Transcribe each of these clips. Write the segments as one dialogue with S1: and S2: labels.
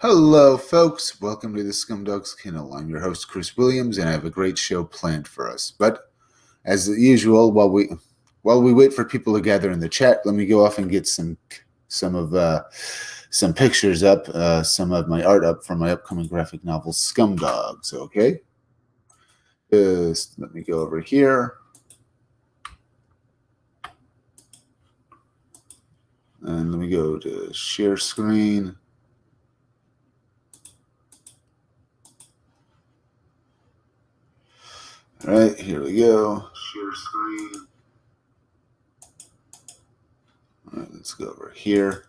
S1: Hello, folks. Welcome to the Scumdogs Kennel. I'm your host, Chris Williams, and I have a great show planned for us. But as usual, while we wait for people to gather in the chat, let me go off and get some pictures up, some of my art up for my upcoming graphic novel, Scumdogs. Okay, just let me go over here. And let me go to share screen. All right, here we go. Share screen. All right, let's go over here.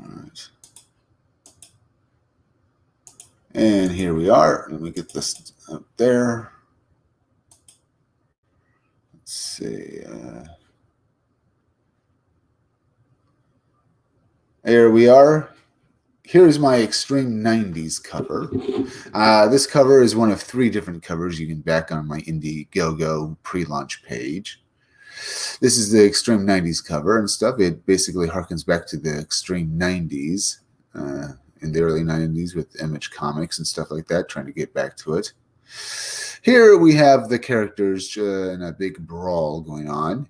S1: All right. And here we are. Let me get this up there. Let's see. There we are. Here's my Extreme 90s cover. This cover is one of 3 different covers you can back on my Indiegogo pre-launch page. This is the Extreme 90s cover and stuff. It basically harkens back to the Extreme 90s in the early 90s with Image Comics and stuff like that, trying to get back to it. Here we have the characters in a big brawl going on.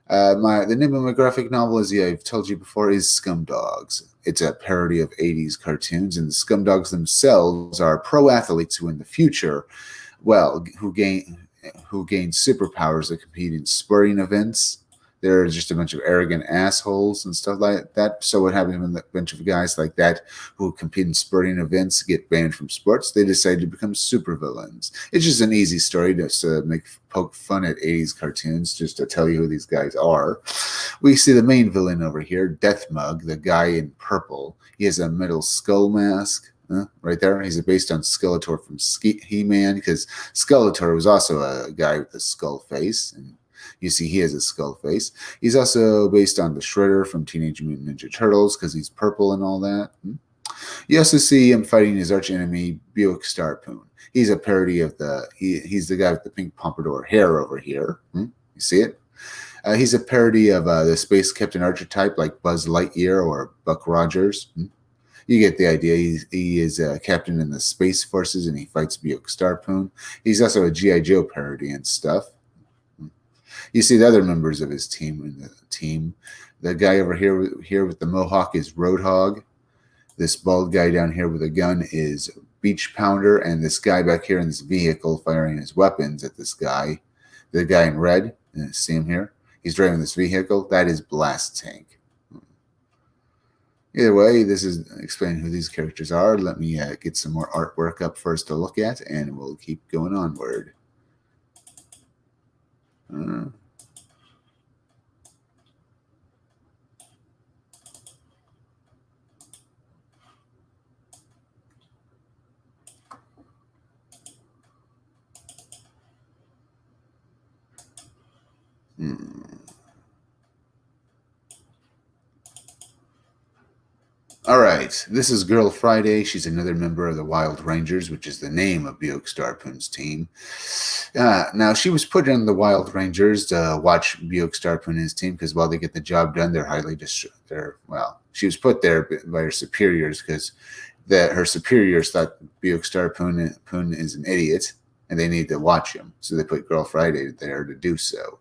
S1: The name of my graphic novel, as I've told you before, is Scumdogs. It's a parody of 80s cartoons, and the Scumdogs themselves are pro athletes who in the future, who gain superpowers that compete in sporting events. They're just a bunch of arrogant assholes and stuff like that. So what happens when a bunch of guys like that who compete in sporting events get banned from sports? They decide to become supervillains. It's just an easy story just to poke fun at 80s cartoons, just to tell you who these guys are. We see the main villain over here, Deathmug, the guy in purple. He has a metal skull mask. Right there. He's based on Skeletor from He-Man, because Skeletor was also a guy with a skull face, and you see he has a skull face. He's also based on the Shredder from Teenage Mutant Ninja Turtles, because he's purple and all that. You also see him fighting his archenemy, Buick Starpoon. He's a parody of he's the guy with the pink pompadour hair over here. You see it? He's a parody of the space captain archetype like Buzz Lightyear or Buck Rogers. You get the idea. He is a captain in the Space Forces, and he fights Buick Starpoon. He's also a G.I. Joe parody and stuff. You see the other members of his team in the team. The guy over here with the mohawk is Roadhog. This bald guy down here with a gun is Beach Pounder, and this guy back here in this vehicle firing his weapons at this guy, the guy in red, see him here? He's driving this vehicle. That is Blast Tank. Either way, this is explaining who these characters are. Let me get some more artwork up first to look at, and we'll keep going onward. All right, this is Girl Friday. She's another member of the Wild Rangers, which is the name of Buick Starpoon's team. Now, she was put in the Wild Rangers to watch Buick Starpoon and his team, because while they get the job done, they're highly she was put there by her superiors because her superiors thought Buick Starpoon is an idiot, and they need to watch him. So they put Girl Friday there to do so.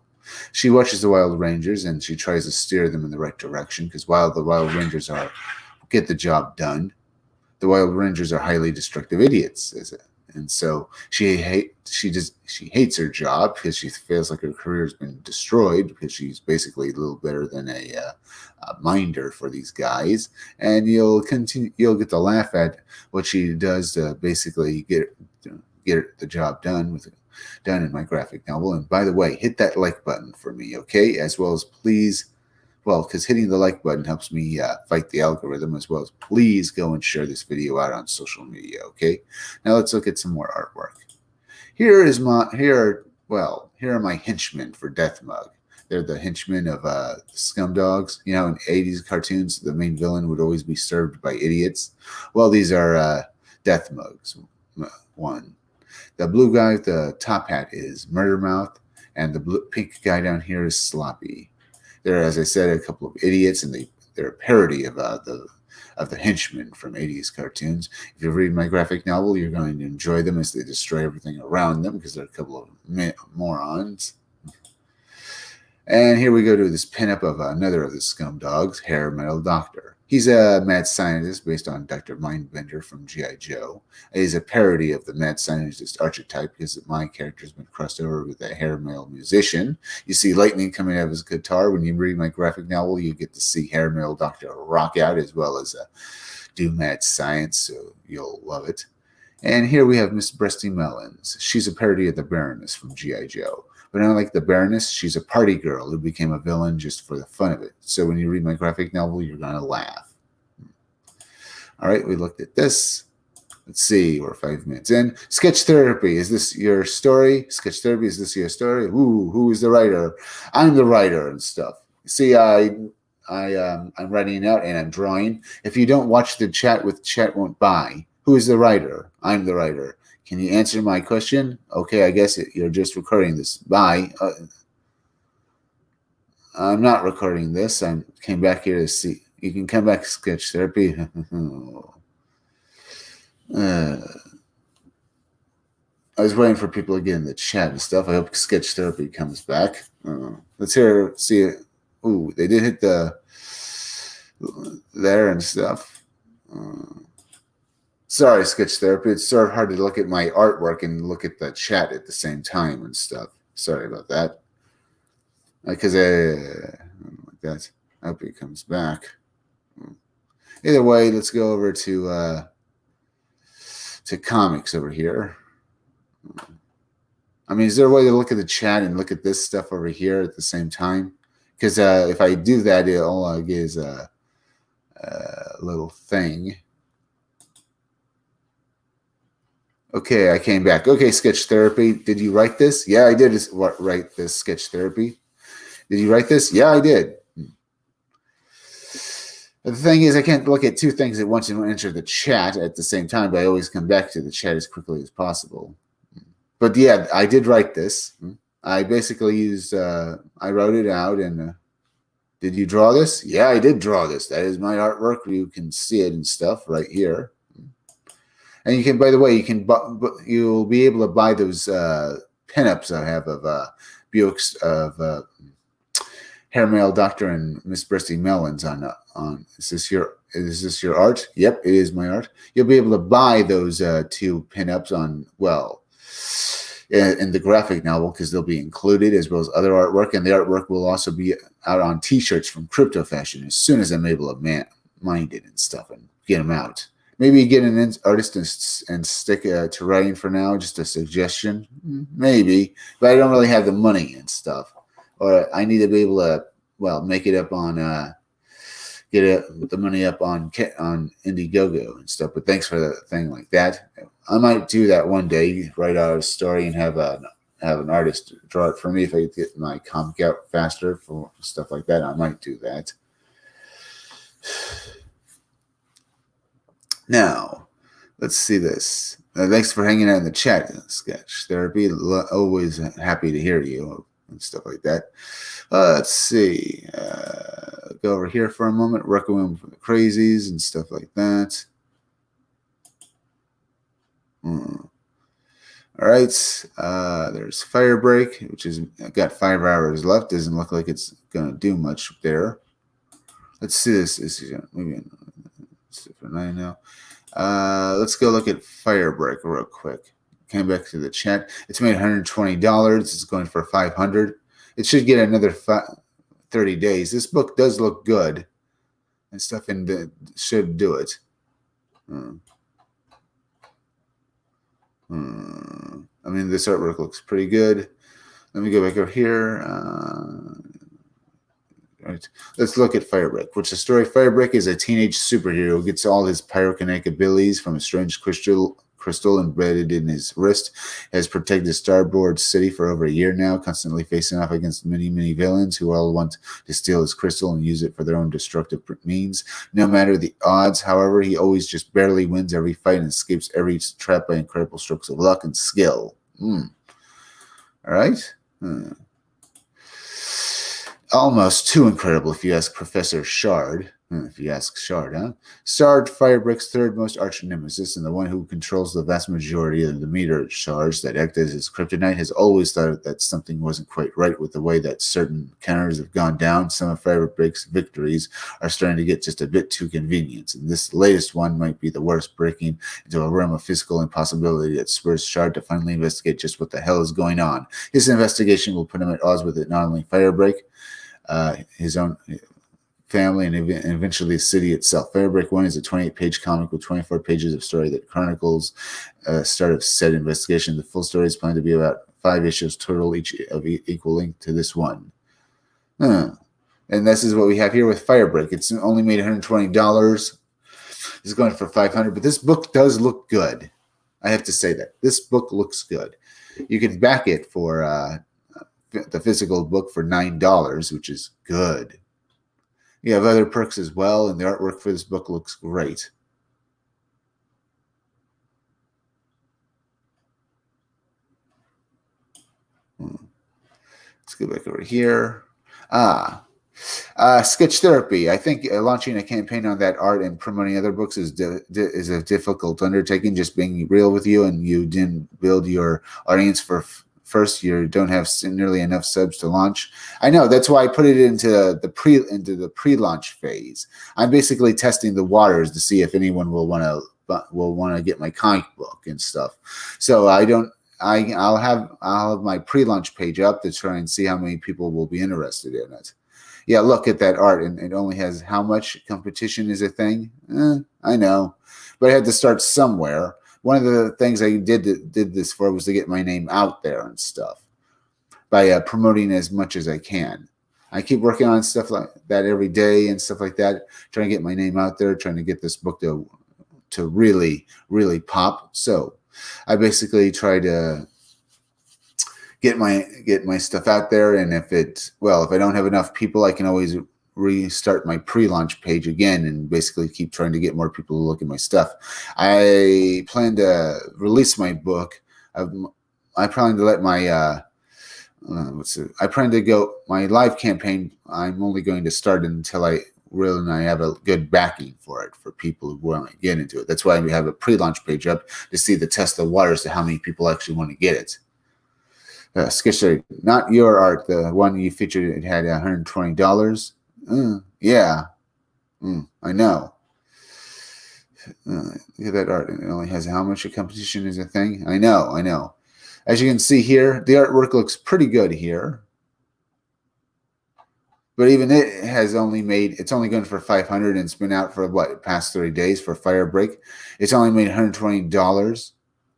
S1: She watches the Wild Rangers, and she tries to steer them in the right direction, because while the Wild Rangers get the job done, the Wild Rangers are highly destructive idiots, and so she hates her job because she feels like her career has been destroyed, because she's basically a little better than a minder for these guys. And you'll get to laugh at what she does to basically get the job done in my graphic novel. And by the way, hit that like button for me, okay? As well as please. Well, because hitting the like button helps me fight the algorithm, as well as please go and share this video out on social media, okay? Now let's look at some more artwork. Here are my henchmen for Deathmug. They're the henchmen of the Scumdogs. You know, in 80s cartoons, the main villain would always be served by idiots. Well, these are Deathmugs. One. The blue guy with the top hat is Murdermouth, and the pink guy down here is Sloppy. They're, as I said, a couple of idiots, and they're a parody of of the henchmen from 80s cartoons. If you read my graphic novel, you're going to enjoy them as they destroy everything around them because they're a couple of morons. And here we go to this pinup of another of the scumdogs, Hair Metal Doctor. He's a mad scientist based on Dr. Mindbender from G.I. Joe. He's a parody of the mad scientist archetype because my character's been crossed over with a hair metal musician. You see lightning coming out of his guitar. When you read my graphic novel, you get to see Hair Metal Doctor rock out as well as do mad science, so you'll love it. And here we have Miss Breasty Melons. She's a parody of the Baroness from G.I. Joe. But unlike the Baroness, she's a party girl who became a villain just for the fun of it. So when you read my graphic novel, you're going to laugh. All right, we looked at this. Let's see, we're 5 minutes in. Sketch therapy. Is this your story? Sketch therapy, is this your story? Ooh, who is the writer? I'm the writer and stuff. See, I'm writing out and I'm drawing. If you don't watch the chat with Chat Won't Buy, who is the writer? I'm the writer. Can you answer my question? Okay, I guess you're just recording this. Bye. I'm not recording this. I came back here to see. You can come back to Sketch Therapy. I was waiting for people to get in the chat and stuff. I hope Sketch Therapy comes back. Let's see it. Ooh, they did hit the there and stuff. Sorry, Sketch Therapy. It's sort of hard to look at my artwork and look at the chat at the same time and stuff. Sorry about that. Because like that. I hope he comes back. Either way, let's go over to comics over here. I mean, is there a way to look at the chat and look at this stuff over here at the same time? Because if I do that, all I get is a little thing. Okay, I came back. Okay, Sketch Therapy. Did you write this? Yeah, I did write this, Sketch Therapy. Did you write this? Yeah, I did. The thing is, I can't look at two things at once and enter the chat at the same time, but I always come back to the chat as quickly as possible. But yeah, I did write this. I basically used, I wrote it out and did you draw this? Yeah, I did draw this. That is my artwork. You can see it and stuff right here. And you can, by the way, you'll be able to buy those pinups I have of Buick's of Hair Metal Doctor and Miss Breasty Melons on. Is this your art? Yep, it is my art. You'll be able to buy those two pinups on in the graphic novel because they'll be included as well as other artwork, and the artwork will also be out on T-shirts from Crypto Fashion as soon as I'm able to mind it and stuff and get them out. Maybe get an artist and stick to writing for now, just a suggestion. Maybe, but I don't really have the money and stuff. Or I need to be able to, make it up on, the money up on Indiegogo and stuff. But thanks for the thing like that. I might do that one day, write out a story and have an artist draw it for me if I get my comic out faster for stuff like that. I might do that. Now, let's see this. Thanks for hanging out in the chat, Sketch Therapy. Always happy to hear you and stuff like that. Let's see. Go over here for a moment. Requiem for the Crazies and stuff like that. All right. There's Firebreak, which is got 5 hours left. Doesn't look like it's going to do much there. Let's see this. Maybe for 9 now. Let's go look at Firebreak real quick. Came back to the chat. It's made $120. It's going for $500. It should get another 30 days. This book does look good and stuff, and should do it. I mean, this artwork looks pretty good. Let me go back over here. Right. Let's look at Firebreak. Which the story, Firebreak is a teenage superhero who gets all his pyrokinetic abilities from a strange crystal embedded in his wrist. Has protected Starboard City for over a year now, constantly facing off against many villains who all want to steal his crystal and use it for their own destructive means. No matter the odds, however, he always just barely wins every fight and escapes every trap by incredible strokes of luck and skill. All right. Almost too incredible if you ask Professor Shard. If you ask Shard, huh? Shard, Firebrick's third most arch nemesis, and the one who controls the vast majority of the meteor shards that act as his kryptonite, has always thought that something wasn't quite right with the way that certain counters have gone down. Some of Firebrick's victories are starting to get just a bit too convenient, and this latest one might be the worst, breaking into a realm of physical impossibility that spurs Shard to finally investigate just what the hell is going on. His investigation will put him at odds with it, not only Firebreak, his own family, and eventually the city itself. Firebreak 1 is a 28-page comic with 24 pages of story that chronicles start of said investigation. The full story is planned to be about 5 issues total, each of equal length to this one. And this is what we have here with Firebreak. It's only made $120. It's going for $500, but this book does look good. I have to say that. This book looks good. You can back it for the physical book for $9, which is good. You have other perks as well, and the artwork for this book looks great. Let's go back over here. Sketch Therapy. I think launching a campaign on that art and promoting other books is a difficult undertaking. Just being real with you, and you didn't build your audience for first, you don't have nearly enough subs to launch. I know, that's why I put it into the pre-launch phase. I'm basically testing the waters to see if anyone will want to get my comic book and stuff. So I'll have my pre-launch page up to try and see how many people will be interested in it. Yeah, look at that art, and it only has how much competition is a thing. I know, but I had to start somewhere. One of the things I did this for was to get my name out there and stuff by promoting as much as I can. I keep working on stuff like that every day and stuff like that, trying to get my name out there, trying to get this book to really, really pop. So I basically try to get my stuff out there, and if I don't have enough people, I can always restart my pre-launch page again and basically keep trying to get more people to look at my stuff. I plan to release my book. I plan to let my my live campaign. I'm only going to start until I have a good backing for it, for people who want to get into it. That's why we have a pre-launch page up, to see the test of waters to how many people actually want to get it. Sketch, not your art, the one you featured, it had $120. Yeah. I know. Look at that art. It only has how much a competition is a thing. I know. As you can see here, the artwork looks pretty good here. But even it's only going for $500, and it's been out for past 30 days for Firebreak. It's only made $120.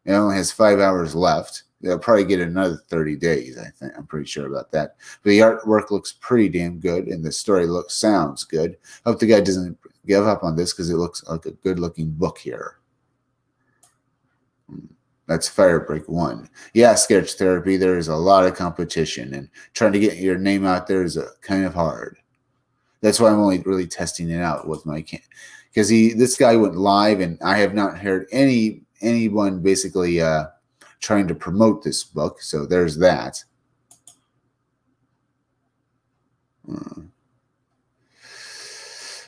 S1: It only has 5 hours left. They'll probably get another 30 days, I think. I'm pretty sure about that. But the artwork looks pretty damn good, and the story sounds good. Hope the guy doesn't give up on this, because it looks like a good-looking book here. That's Firebreak 1. Yeah, Sketch Therapy, there is a lot of competition, and trying to get your name out there is kind of hard. That's why I'm only really testing it out with my because this guy went live, and I have not heard anyone basically trying to promote this book. So there's that.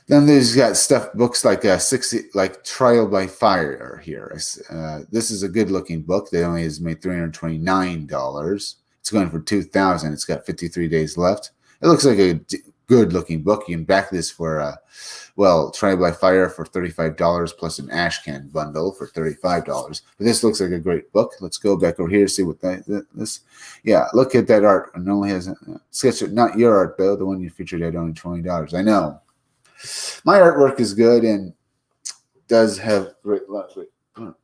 S1: Then there's got books like 60, like Trial by Fire here. This is a good looking book. That only has made $329. It's going for $2,000. It's got 53 days left. It looks like a good looking book. You can back this for Trial by Fire for $35 plus an Ashcan bundle for $35. But this looks like a great book. Let's go back over here, see what this. Yeah, look at that art. And it only has sketch. Not your art though. The one you featured at only $20. I know. My artwork is good and does have great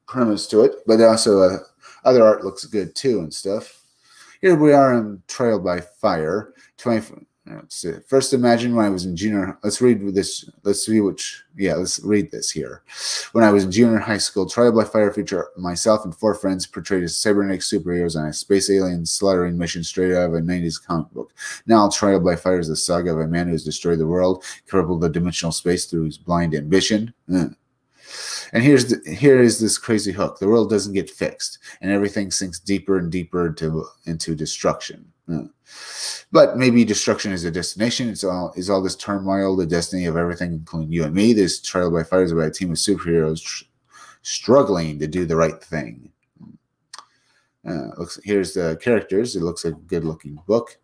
S1: premise to it, but also other art looks good too and stuff. Here we are in Trial by Fire. First, imagine when I was in junior. Let's read this. Let's read this here. When I was in junior high school, Trial by Fire featured myself and 4 friends portrayed as cybernetic superheroes on a space alien slaughtering mission straight out of a 90s comic book. Now, Trial by Fire is the saga of a man who has destroyed the world, crippled the dimensional space through his blind ambition. And here is this crazy hook. The world doesn't get fixed, and everything sinks deeper and deeper into destruction. But maybe destruction is a destination. Is all this turmoil the destiny of everything, including you and me? This Trial by Fire is about a team of superheroes struggling to do the right thing. Here's the characters. It looks like a good-looking book.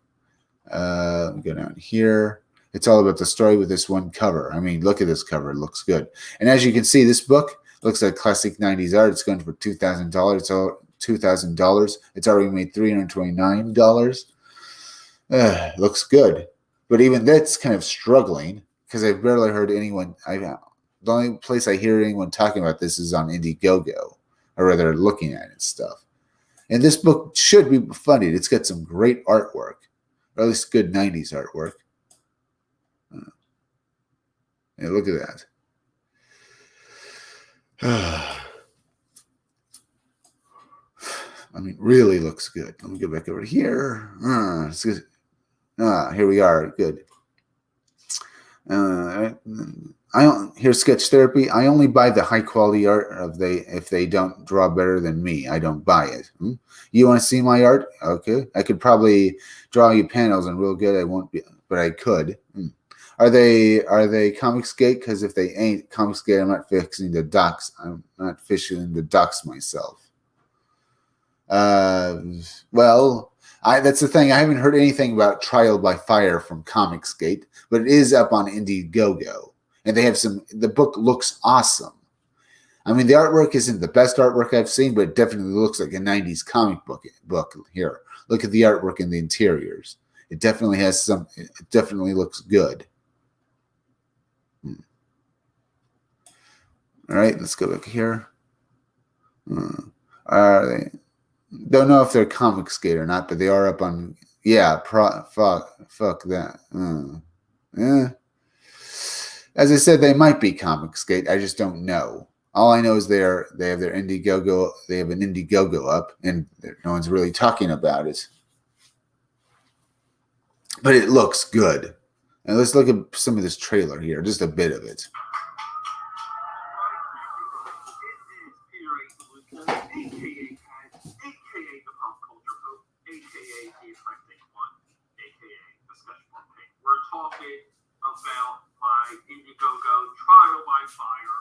S1: Go down here. It's all about the story with this one cover. I mean, look at this cover. It looks good. And as you can see, this book looks like classic 90s art. It's going for $2,000. It's all $2,000. It's already made $329. Looks good. But even that's kind of struggling because I've barely heard anyone. The only place I hear anyone talking about this is on Indiegogo, or rather looking at it and stuff. And this book should be funded. It's got some great artwork, or at least good 90s artwork. Yeah, look at that. I mean, really looks good. Let me go back over to here. Here we are. Good. Here's Sketch Therapy. I only buy the high quality art if they don't draw better than me. I don't buy it. You want to see my art? Okay. I could probably draw you panels and real good. I won't be, but I could. Are they Comicsgate? Because if they ain't Comicsgate, I'm not fixing the ducks. I'm not fishing the ducks myself. Well, that's the thing. I haven't heard anything about Trial by Fire from Comicsgate, but it is up on Indiegogo, and they have the book looks awesome. I mean, the artwork isn't the best artwork I've seen, but it definitely looks like a 90s comic book here. Look at the artwork in the interiors. It definitely has it definitely looks good. All right, let's go back here. Don't know if they're Comicsgate or not, but they are up on. Yeah, fuck that. As I said, they might be Comicsgate. I just don't know. All I know is they have their Indiegogo. They have an Indiegogo up, and no one's really talking about it. But it looks good. And let's look at some of this trailer here, just a bit of it.
S2: Talking about my Indiegogo Trial by Fire.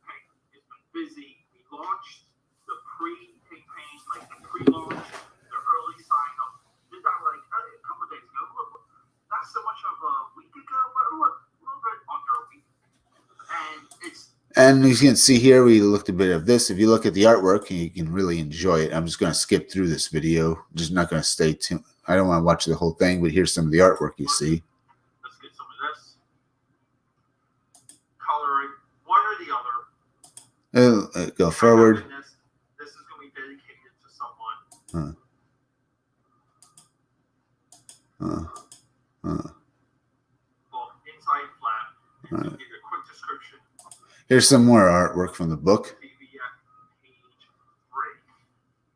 S2: Okay, it's been busy. We launched the pre-campaign, like the pre-launch, the early sign-up. Did that like a couple days ago. Not so much of a week ago, but a little bit under a week.
S1: And you can see here, we looked a bit of this. If you look at the artwork, you can really enjoy it. I'm just going to skip through this video. I'm just not going to stay tuned. I don't want to watch the whole thing, but here's some of the artwork you see. Go forward.
S2: This is going to be dedicated to someone. Both inside flat. Give you a quick description.
S1: Here's some more artwork from the book.
S2: Page 3.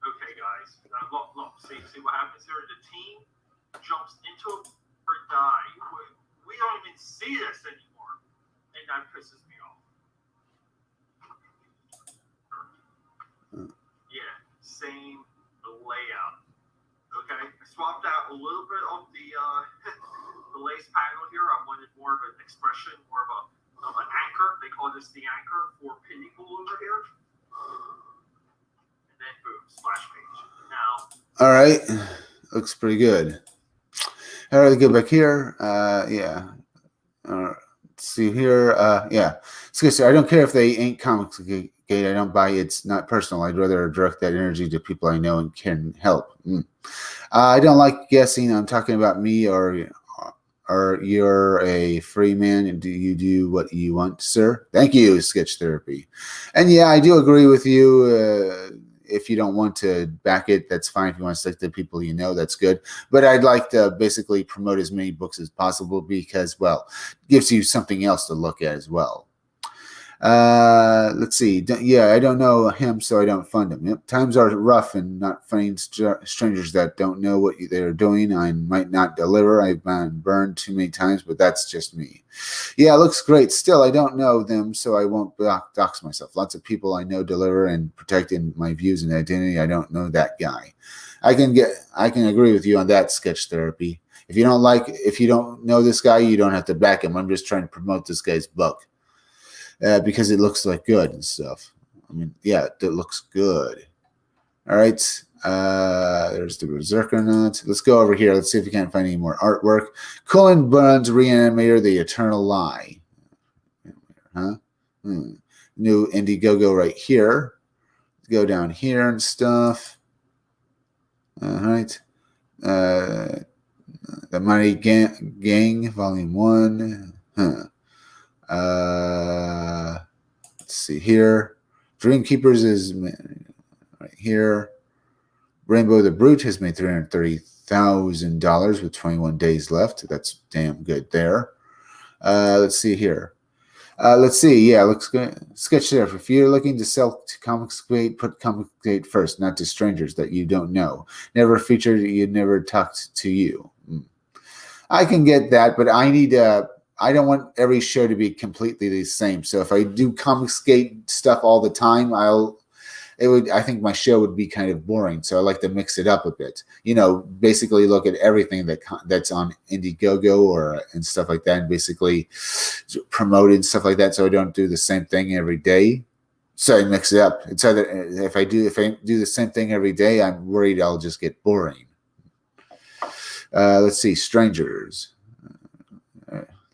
S2: Okay, guys. Now look. See what happens here? The team jumps into a die. We don't even see this anymore, and that pisses me off. Yeah, same layout. Okay, I swapped out a little bit of the lace panel here. I wanted more of an expression, more of an anchor. They call this the anchor for pinning pool over here. And then boom, splash page. Now.
S1: All right, looks pretty good. All right, go back here. Yeah. Let's see here. Yeah. So I don't care if they ain't Comicsgate. I don't buy it. It's not personal. I'd rather direct that energy to people I know and can help. I don't like guessing. I'm talking about me or you're a free man and do you do what you want, sir? Thank you, Sketch Therapy. And yeah, I do agree with you. If you don't want to back it, that's fine. If you want to stick to people you know, that's good. But I'd like to basically promote as many books as possible because, well, it gives you something else to look at as well. Let's see. Yeah, I don't know him, so I don't fund him. Yep. Times are rough, and not funding strangers that don't know what they're doing. I might not deliver. I've been burned too many times, but that's just me. Yeah, it looks great. Still, I don't know them, so I won't dox myself. Lots of people I know deliver and protect in my views and identity. I don't know that guy. I can agree with you on that, Sketch Therapy. If you don't know this guy, you don't have to back him. I'm just trying to promote this guy's book because it looks like good and stuff. I mean, yeah, it looks good. All right. There's the Berserker Knot. Let's go over here. Let's see if we can't find any more artwork. Cullen Bunn's Reanimator, The Eternal Lie. Huh? New Indiegogo right here. Let's go down here and stuff. All right. The Mighty Gang, Volume 1. Let's see here. Dreamkeepers is right here. Rainbow the Brute has made $330,000 with 21 days left. That's damn good there. Let's see here. Let's see. Yeah, looks good. Sketch there. If you're looking to sell to Comicsgate, put Comicsgate first, not to strangers that you don't know. Never featured, you never talked to you. I can get that, but I need I don't want every show to be completely the same. So if I do Comicsgate stuff all the time, I think my show would be kind of boring. So I like to mix it up a bit. Basically look at everything that's on Indiegogo and stuff like that, and basically promote it and stuff like that. So I don't do the same thing every day. So I mix it up. It's either if I do the same thing every day, I'm worried I'll just get boring. Let's see, strangers.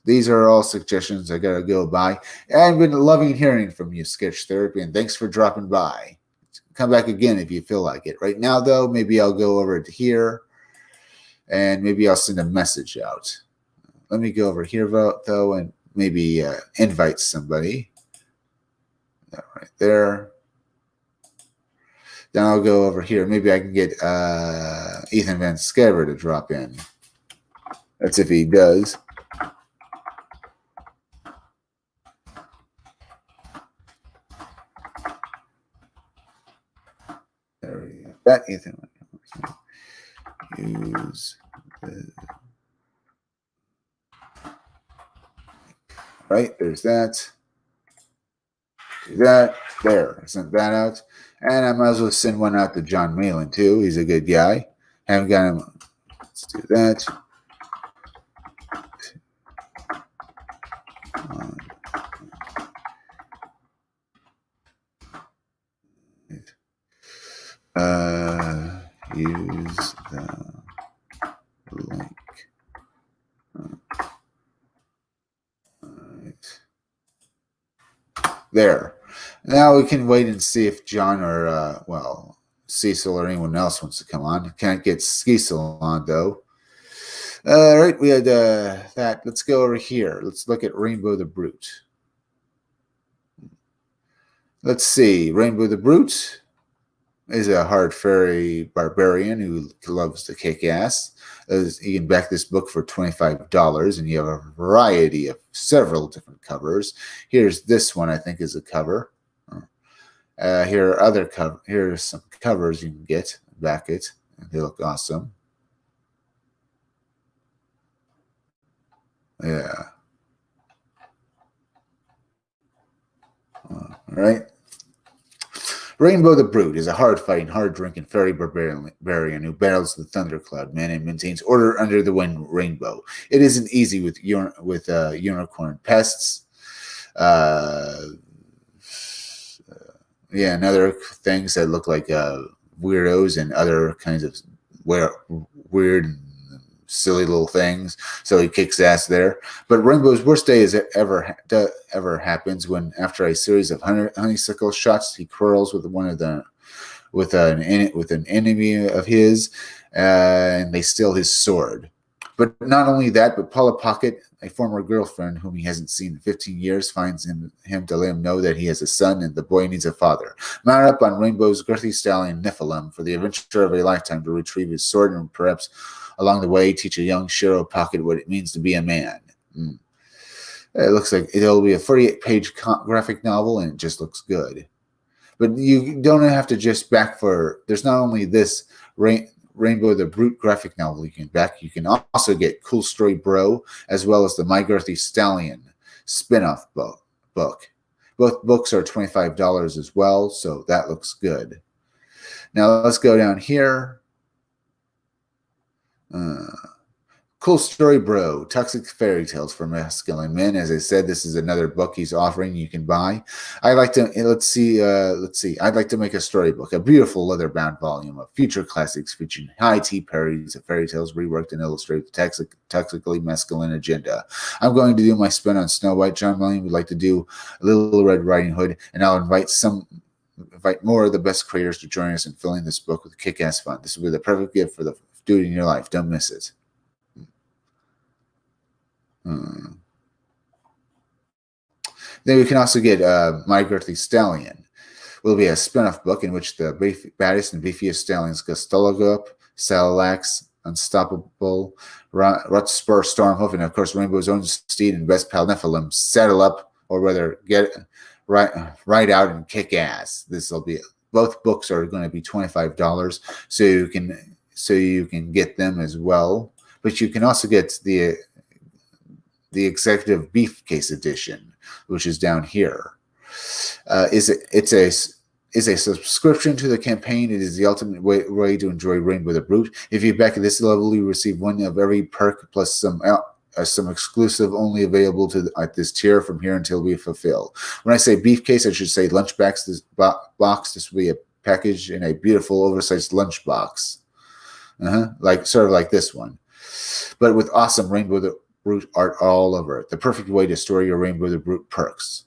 S1: These are all suggestions I gotta go by. I've been loving hearing from you, Sketch Therapy, and thanks for dropping by. Come back again if you feel like it. Right now, though, maybe I'll go over to here, and maybe I'll send a message out. Let me go over here, though, and maybe invite somebody. That right there. Then I'll go over here. Maybe I can get Ethan Van Scaver to drop in. That's if he does. There we go. That Ethan. Use the... Right, there's that. Do that. There. I sent that out. And I might as well send one out to John Malin, too. He's a good guy. Haven't got him. Let's do that. Use the link. Right. There. Now we can wait and see if John or, Cecil or anyone else wants to come on. Can't get Cecil on, though. All right, we had that. Let's go over here. Let's look at Rainbow the Brute. Let's see. Rainbow the Brute is a hard fairy barbarian who loves to kick ass. You can back this book for $25, and you have a variety of several different covers. Here's this one, I think, is a cover. Here are other Here are some covers you can get. Back it. They look awesome. Yeah. All right. Rainbow the Brute is a hard-fighting, hard-drinking fairy barbarian who battles the Thundercloud Man and maintains order under the wind rainbow. It isn't easy with unicorn pests. And other things that look like weirdos and other kinds of weird and silly little things. So he kicks ass there. But Rainbow's worst day ever happens when, after a series of honeysuckle shots, he quarrels with an enemy of his, and they steal his sword. But not only that, but Paula Pocket, a former girlfriend whom he hasn't seen in 15 years, finds him to let him know that he has a son and the boy needs a father. Mount up on Rainbow's girthy stallion Nephilim for the adventure of a lifetime to retrieve his sword and perhaps along the way teach a young Shiro Pocket what it means to be a man. It looks like it'll be a 48-page graphic novel, and it just looks good. But you don't have to just back for. There's not only this Rainbow the Brute graphic novel you can back. You can also get Cool Story Bro, as well as the My Girthy Stallion spin-off book. Both books are $25 as well, so that looks good. Now let's go down here. Cool Story Bro, Toxic Fairy Tales for Masculine Men. As I said, this is another book he's offering you can buy. I'd like to, let's see. I'd like to make a storybook, a beautiful leather-bound volume of future classics featuring high tea parodies of fairy tales reworked and illustrated with toxically masculine agenda. I'm going to do my spin on Snow White. John Williams would like to do a Little Red Riding Hood, and I'll invite more of the best creators to join us in filling this book with kick-ass fun. This will be the perfect gift for the dude in your life. Don't miss it. Then we can also get My Girthy Stallion. Will be a spin-off book in which the baddest and beefiest stallions Gustulup, Salax, Unstoppable, Rutspur, Stormhoof, and of course Rainbow's own steed and best pal Nephilim saddle up, or rather get ride out and kick ass. This will be both books are going to be $25, so you can get them as well. But you can also get the Executive Beefcase edition, which is down here. It's a subscription to the campaign. It is the ultimate way to enjoy Rainbow the Brute. If you back at this level, you receive one of every perk plus some exclusive only available at this tier from here until we fulfill. When I say Beefcase, I should say lunchbox. This box. This will be a package in a beautiful oversized lunchbox, sort of like this one, but with awesome Rainbow the Brute art all over it. The perfect way to store your Rainbow the Brute perks.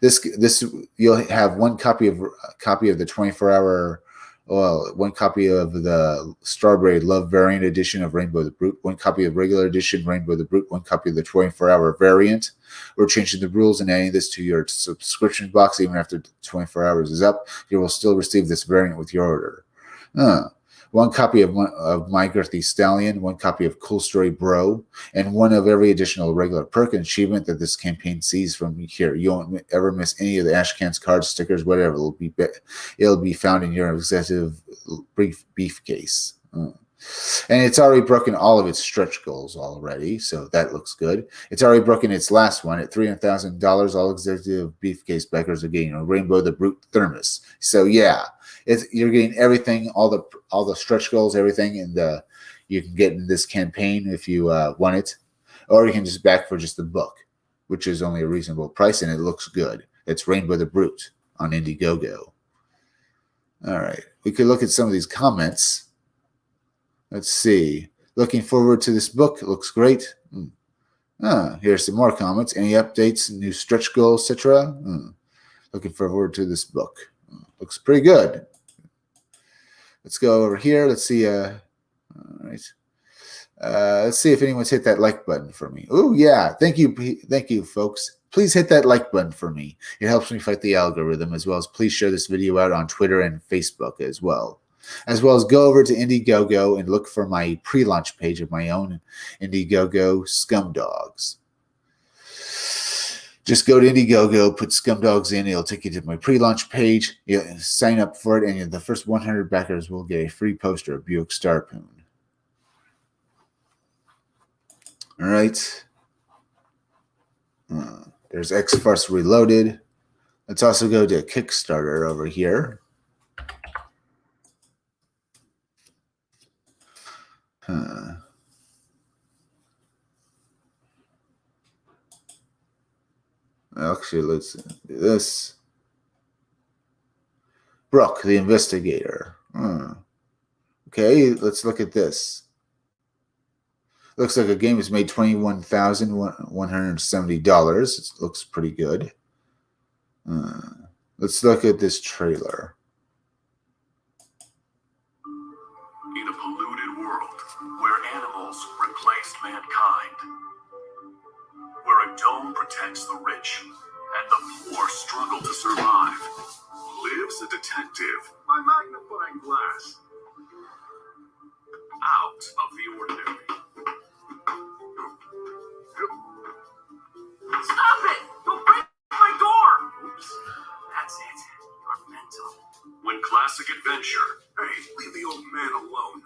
S1: This you'll have one copy of the 24-hour, one copy of the Strawberry Love variant edition of Rainbow the Brute, one copy of regular edition Rainbow the Brute, one copy of the 24-hour variant. We're changing the rules and adding this to your subscription box. Even after 24 hours is up, you will still receive this variant with your order. One copy of My Girthy Stallion, one copy of Cool Story Bro, and one of every additional regular perk and achievement that this campaign sees from here. You won't ever miss any of the Ashcans, cards, stickers, whatever. It'll be found in your Executive Beefcase. And it's already broken all of its stretch goals already, so that looks good. It's already broken its last one at $300,000. All Executive Beefcase backers are getting a Rainbow the Brute thermos. So yeah, you're getting everything, all the stretch goals, everything, and you can get in this campaign if you want it, or you can just back for just the book, which is only a reasonable price and it looks good. It's Rainbow the Brute on Indiegogo. All right, we could look at some of these comments. Let's see. Looking forward to this book. It looks great. Here's some more comments. Any updates, new stretch goals, etc.? Looking forward to this book. Looks pretty good. Let's go over here. Let's see. All right. Let's see if anyone's hit that like button for me. Oh yeah. Thank you, folks. Please hit that like button for me. It helps me fight the algorithm, as well as please share this video out on Twitter and Facebook as well. As well as go over to Indiegogo and look for my pre-launch page of my own Indiegogo Scumdogs. Just go to Indiegogo, put Scumdogs in. It'll take you to my pre-launch page. You sign up for it, and the first 100 backers will get a free poster of Buick Starpoon. All right. There's X-Force Reloaded. Let's also go to Kickstarter over here. Actually, let's do this. Brooke, the investigator. Okay, let's look at this. Looks like a game has made $21,170. It looks pretty good. Let's look at this trailer.
S3: In a polluted world where animals replaced mankind, where a dome protects the rich and the poor struggle to survive, lives a detective,
S2: My magnifying glass.
S3: out of the ordinary. That's it. You're mental. When classic adventure. Hey, leave the old man alone.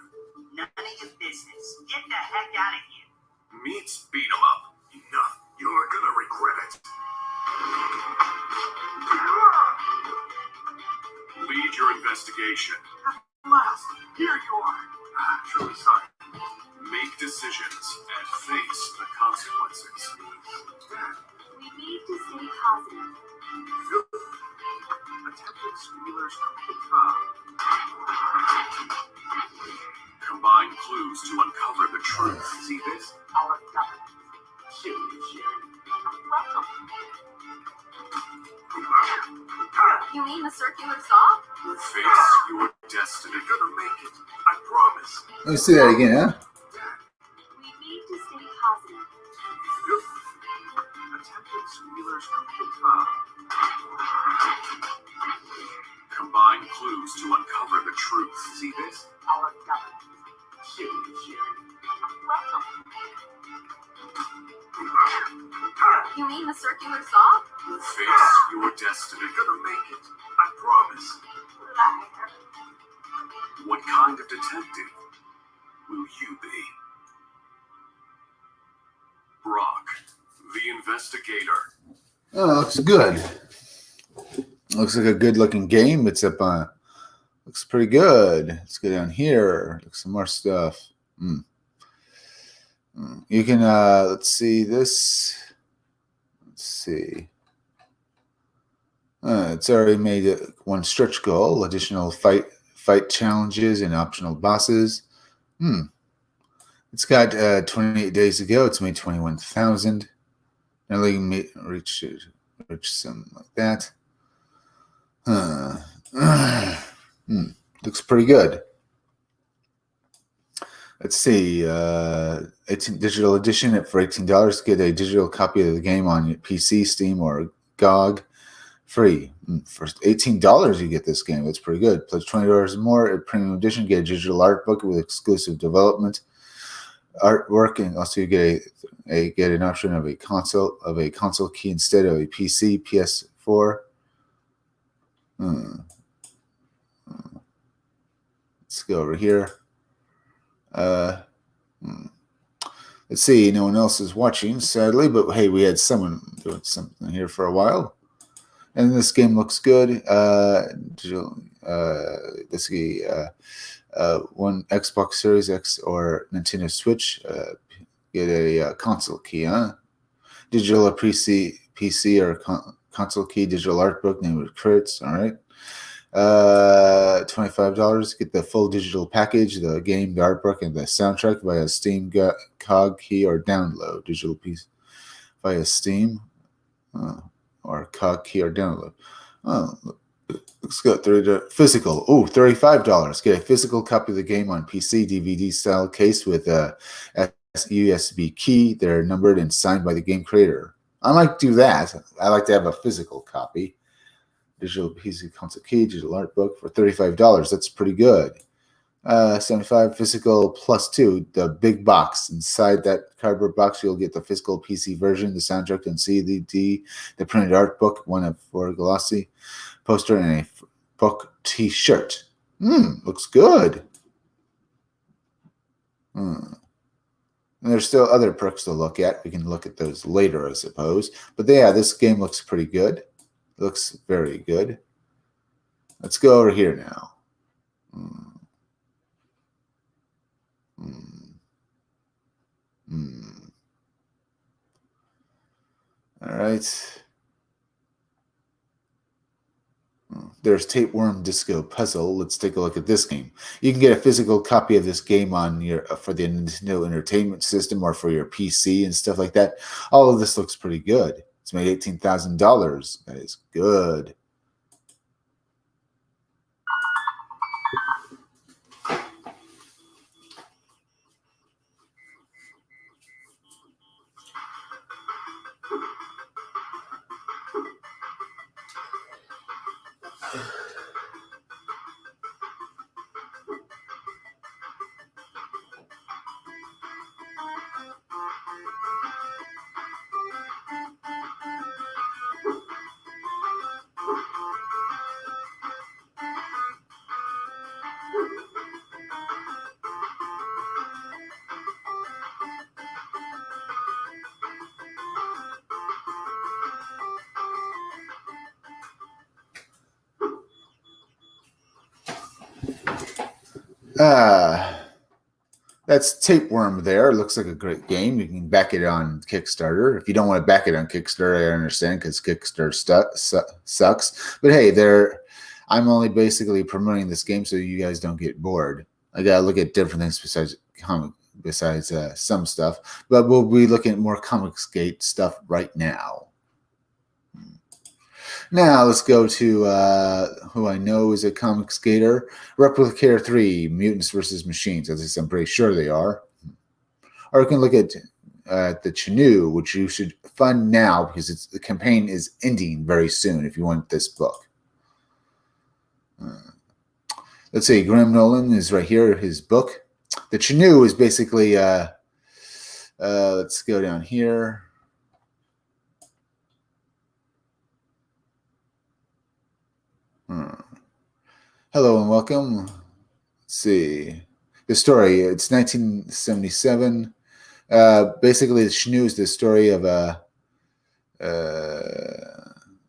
S4: None of your business. Get the heck out of here.
S3: Meets beat 'em up. Enough. You're gonna regret it. Lead your investigation.
S2: Last, here you are. Truly sorry.
S3: Make decisions and face the consequences.
S5: We need to stay positive.
S2: Attempted squealers from the top.
S3: Combine clues to uncover the truth.
S2: See this?
S5: Our government.
S2: Shit.
S5: Welcome. You mean the circular saw?
S3: Face your destiny.
S2: You're gonna make it. I promise.
S1: Let me see that again, huh?
S5: We need to stay positive.
S2: Attempted squealers from the top.
S3: Combine clues to uncover the truth.
S2: See this?
S5: Our government.
S2: Shit.
S5: Welcome. You mean the circular saw?
S3: Face your destiny.
S2: You're gonna make it. I promise.
S5: Liar.
S3: What kind of detective will you be? Brock, the investigator.
S1: Oh, looks good. Looks like a good looking game. It's up on. Looks pretty good. Let's go down here. Look some more stuff. You can let's see this. Let's see. It's already made one stretch goal, additional fight challenges, and optional bosses. It's got 28 days to go. It's made 21,000. Nearly reach something like that. Looks pretty good. Let's see. 18 digital edition for $18. Get a digital copy of the game on your PC, Steam, or GOG. Free. For $18, you get this game. That's pretty good. Plus $20 more at premium edition. Get a digital art book with exclusive development artwork, and also you get get an option of a console key instead of a PC, PS4. Let's go over here. Let's see. No one else is watching, sadly, but hey, we had someone doing something here for a while. And this game looks good. Let's see. One Xbox Series X or Nintendo Switch. Get a console key, huh? Digital PC or console key, digital art book, name of credits. All right. $25. Get the full digital package, the game, the art book, and the soundtrack via Steam COG key or download. Digital piece via Steam. Or COG key or download. Let's go through the physical. Oh, $35. Get a physical copy of the game on PC, DVD style case with a USB key. They're numbered and signed by the game creator. I might do that. I like to have a physical copy. Digital PC console key, digital art book for $35. That's pretty good. 75 physical +2, the big box. Inside that cardboard box, you'll get the physical PC version, the soundtrack and CD, the printed art book, one of 4 glossy poster, and a book T-shirt. Looks good. And there's still other perks to look at. We can look at those later, I suppose. But yeah, this game looks pretty good. Looks very good. Let's go over here now. All right. There's Tapeworm Disco Puzzle. Let's take a look at this game. You can get a physical copy of this game on your for the Nintendo Entertainment System or for your PC and stuff like that. All of this looks pretty good. It's made $18,000. That is good. That's Tapeworm there. Looks like a great game. You can back it on Kickstarter. If you don't want to back it on Kickstarter, I understand because Kickstarter sucks. But hey, I'm only basically promoting this game so you guys don't get bored. I gotta look at different things besides some stuff. But we'll be looking at more Comicsgate stuff right now. Now let's go to who I know is a Comicsgater. Replicator 3, Mutants vs. Machines. At least I'm pretty sure they are. Or you can look at the Chenoo, which you should fund now because the campaign is ending very soon if you want this book. Let's see, Graham Nolan is right here, his book. The Chenoo is basically, let's go down here. Hello and welcome. Let's see. The story, it's 1977. Basically, the Chenoo is the story of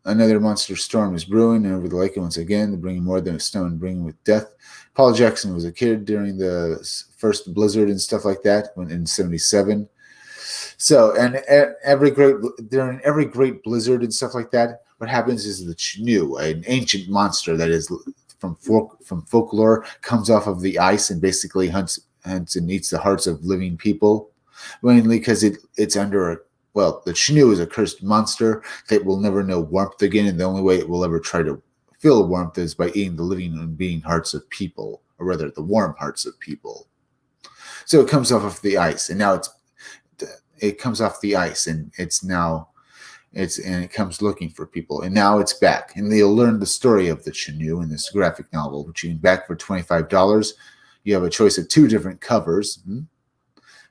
S1: another monster storm is brewing over the lake once again, bringing more than a stone, bringing with death. Paul Jackson was a kid during the first blizzard and stuff like that in 77. So, and during every great blizzard and stuff like that, what happens is the Chenoo, an ancient monster that is from folklore, comes off of the ice and basically hunts and eats the hearts of living people, mainly because it's under the Chenoo is a cursed monster that will never know warmth again, and the only way it will ever try to feel warmth is by eating the living and being hearts of people, or rather the warm hearts of people. So it comes off of the ice, and now it comes off the ice, and it comes looking for people, and now it's back, and they'll learn the story of the Chenoo in this graphic novel, which you can back for $25. You have a choice of 2 different covers, and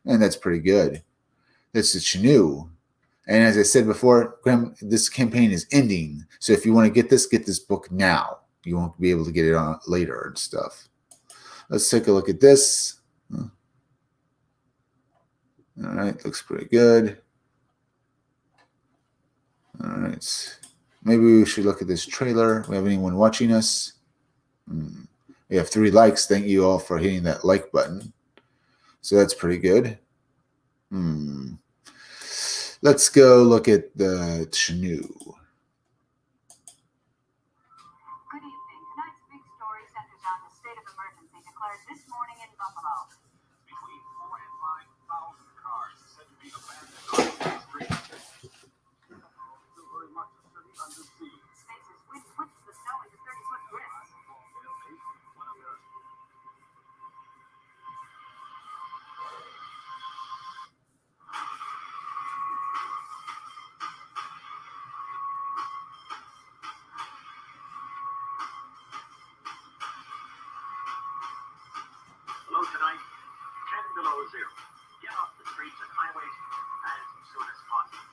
S1: that's pretty good. That's the Chenoo, and as I said before, this campaign is ending, so if you want to get this book now. You won't be able to get it on later and stuff. Let's take a look at this. All right, looks pretty good. All right, maybe we should look at this trailer. We have anyone watching us? We have 3 likes. Thank you all for hitting that like button. So that's pretty good. Let's go look at the Chenoo.
S5: Good evening. Tonight's big story centers on the state of emergency declared this morning in Buffalo.
S2: Between 4,000 and 5,000 cars said to be abandoned on the street. Still very much a city under siege.
S5: Spaces with the snow into 30-foot drifts.
S2: Hello tonight, 10 below zero. Get off the streets and highways as soon as possible.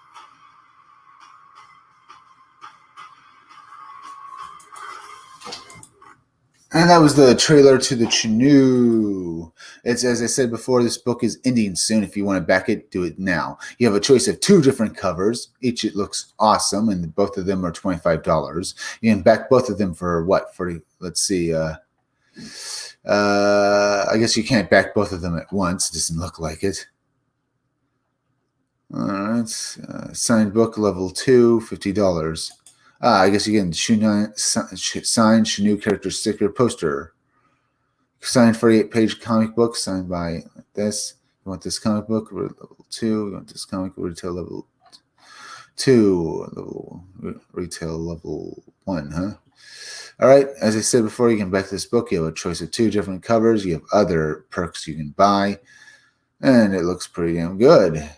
S1: And that was the trailer to the Chenoo. It's, as I said before, this book is ending soon. If you want to back it, do it now. You have a choice of 2 different covers. Each it looks awesome, and both of them are $25. You can back both of them for what? Let's see. I guess you can't back both of them at once. It doesn't look like it. All right. Signed book, level 2, $50. I guess you get signed Chenoo character sticker poster. Signed 48-page comic book signed by this. You want this comic book level 2. You want this comic retail level 2. Retail level 1, huh? All right. As I said before, you can back this book. You have a choice of 2 different covers. You have other perks you can buy, and it looks pretty damn good.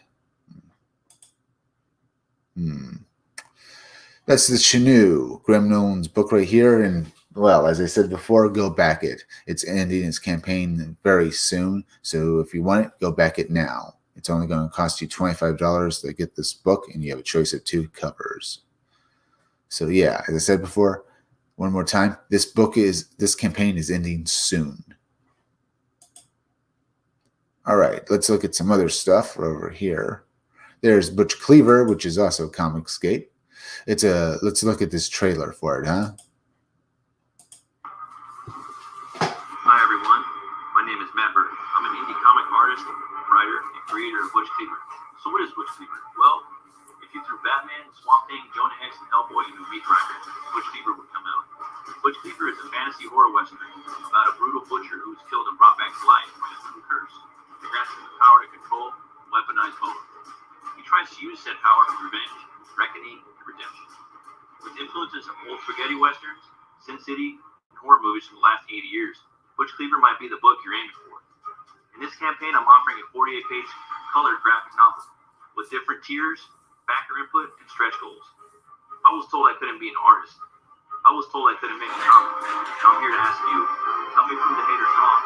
S1: That's the Chenoo, Graham Nolan's book right here. And, well, as I said before, go back it. It's ending its campaign very soon. So if you want it, go back it now. It's only going to cost you $25 to get this book, and you have a choice of 2 covers. So, yeah, as I said before, one more time, this campaign is ending soon. All right, let's look at some other stuff over here. There's Butch Cleaver, which is also Comicsgate. Let's look at this trailer for it, huh?
S2: Hi everyone, my Swamp Thing, Jonah Hex, and Hellboy into Meat Grinder, Butch Cleaver would come out. Butch Cleaver is a fantasy horror western about a brutal butcher who's killed and brought back to life by a little curse. He grants him the power to control and weaponize both. He tries to use said power for revenge, reckoning, and redemption. With influences of old spaghetti westerns, Sin City, and horror movies from the last 80 years, Butch Cleaver might be the book you're aiming for. In this campaign, I'm offering a 48-page colored graphic novel with different tiers, backer input, and stretch goals. I was told I couldn't be an artist. I was told I couldn't make a comic. Now I'm here to ask you, tell me prove the haters wrong.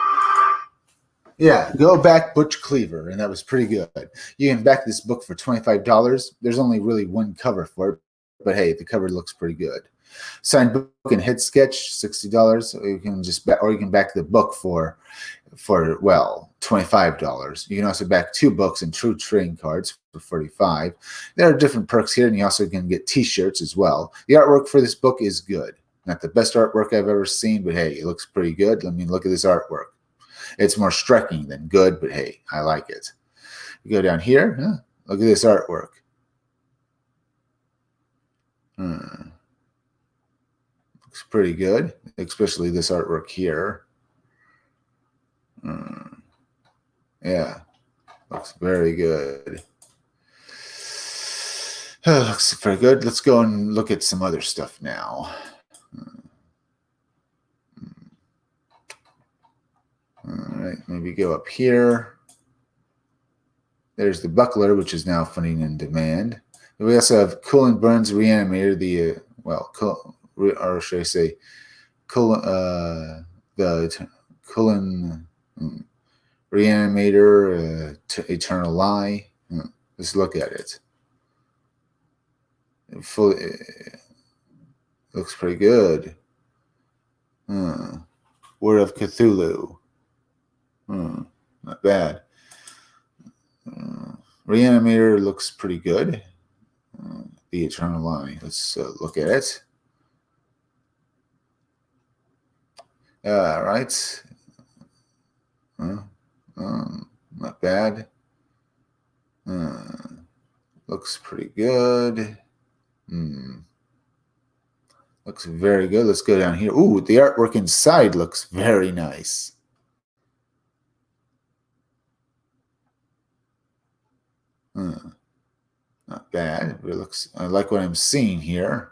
S1: Yeah, go back Butch Cleaver, and that was pretty good. You can back this book for $25. There's only really one cover for it, but hey, the cover looks pretty good. Signed book and head sketch, $60. Or you can back the book for $25. You can also back 2 books and 2 trading cards for $45. There are different perks here, and you also can get T-shirts as well. The artwork for this book is good. Not the best artwork I've ever seen, but hey, it looks pretty good. I mean, look at this artwork. It's more striking than good, but hey, I like it. You go down here, look at this artwork. Looks pretty good, especially this artwork here. Yeah, looks very good. Looks very good. Let's go and look at some other stuff now. All right, maybe go up here. There's the Buckler, which is now funding in demand. We also have Cullen Burns Reanimator, or should I say, Cullen Reanimator, Eternal Lie. Let's look at it. Looks pretty good. Word of Cthulhu. Not bad. Reanimator looks pretty good. The Eternal Lie. Let's look at it. All right. Not bad. Looks pretty good. Looks very good. Let's go down here. Ooh, the artwork inside looks very nice. Not bad. It looks. I like what I'm seeing here.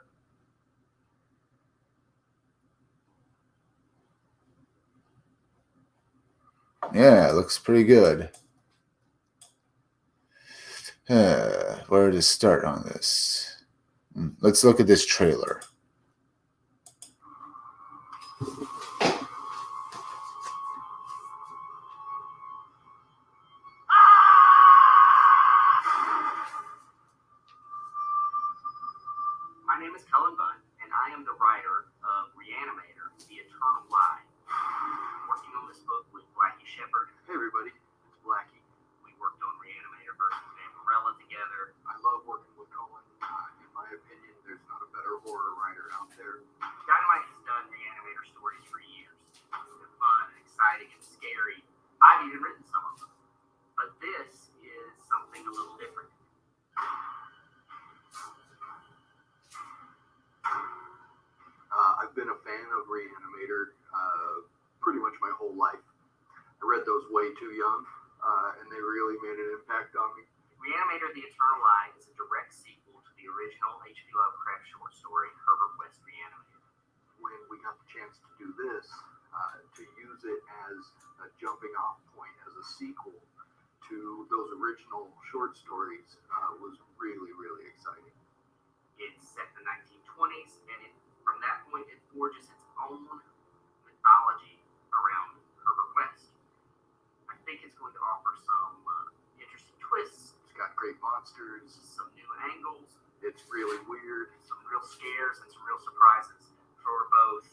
S1: Yeah, it looks pretty good. Where to start on this? Let's look at this trailer.
S4: My name is Cullen Bunn, and I am the writer of Reanimator, The Eternal Lie. Working on this book with Blackie Shepard.
S6: Hey everybody, it's Blackie.
S4: We worked on Reanimator versus Vampirella together.
S6: I love working with Cullen. In my opinion, there's not a better horror writer out there.
S4: Dynamite has done Reanimator stories for years. They're fun and exciting and scary. I've even written some of them. But this is something a little different.
S6: I've been a fan of Reanimator pretty much my whole life. I read those way too young, and they really made an impact on me.
S4: Reanimator: The Eternal Lie is a direct sequel to the original H.P. Lovecraft short story Herbert West Reanimator.
S6: When we got the chance to do this, to use it as a jumping off point, as a sequel to those original short stories, was really, really exciting.
S4: It's set in the 1920s, and from that point, it forges its own mythology around Herbert West. I think it's going to offer some interesting twists.
S6: It's got great monsters,
S4: some new angles,
S6: it's really weird,
S4: some real scares, and some real surprises for both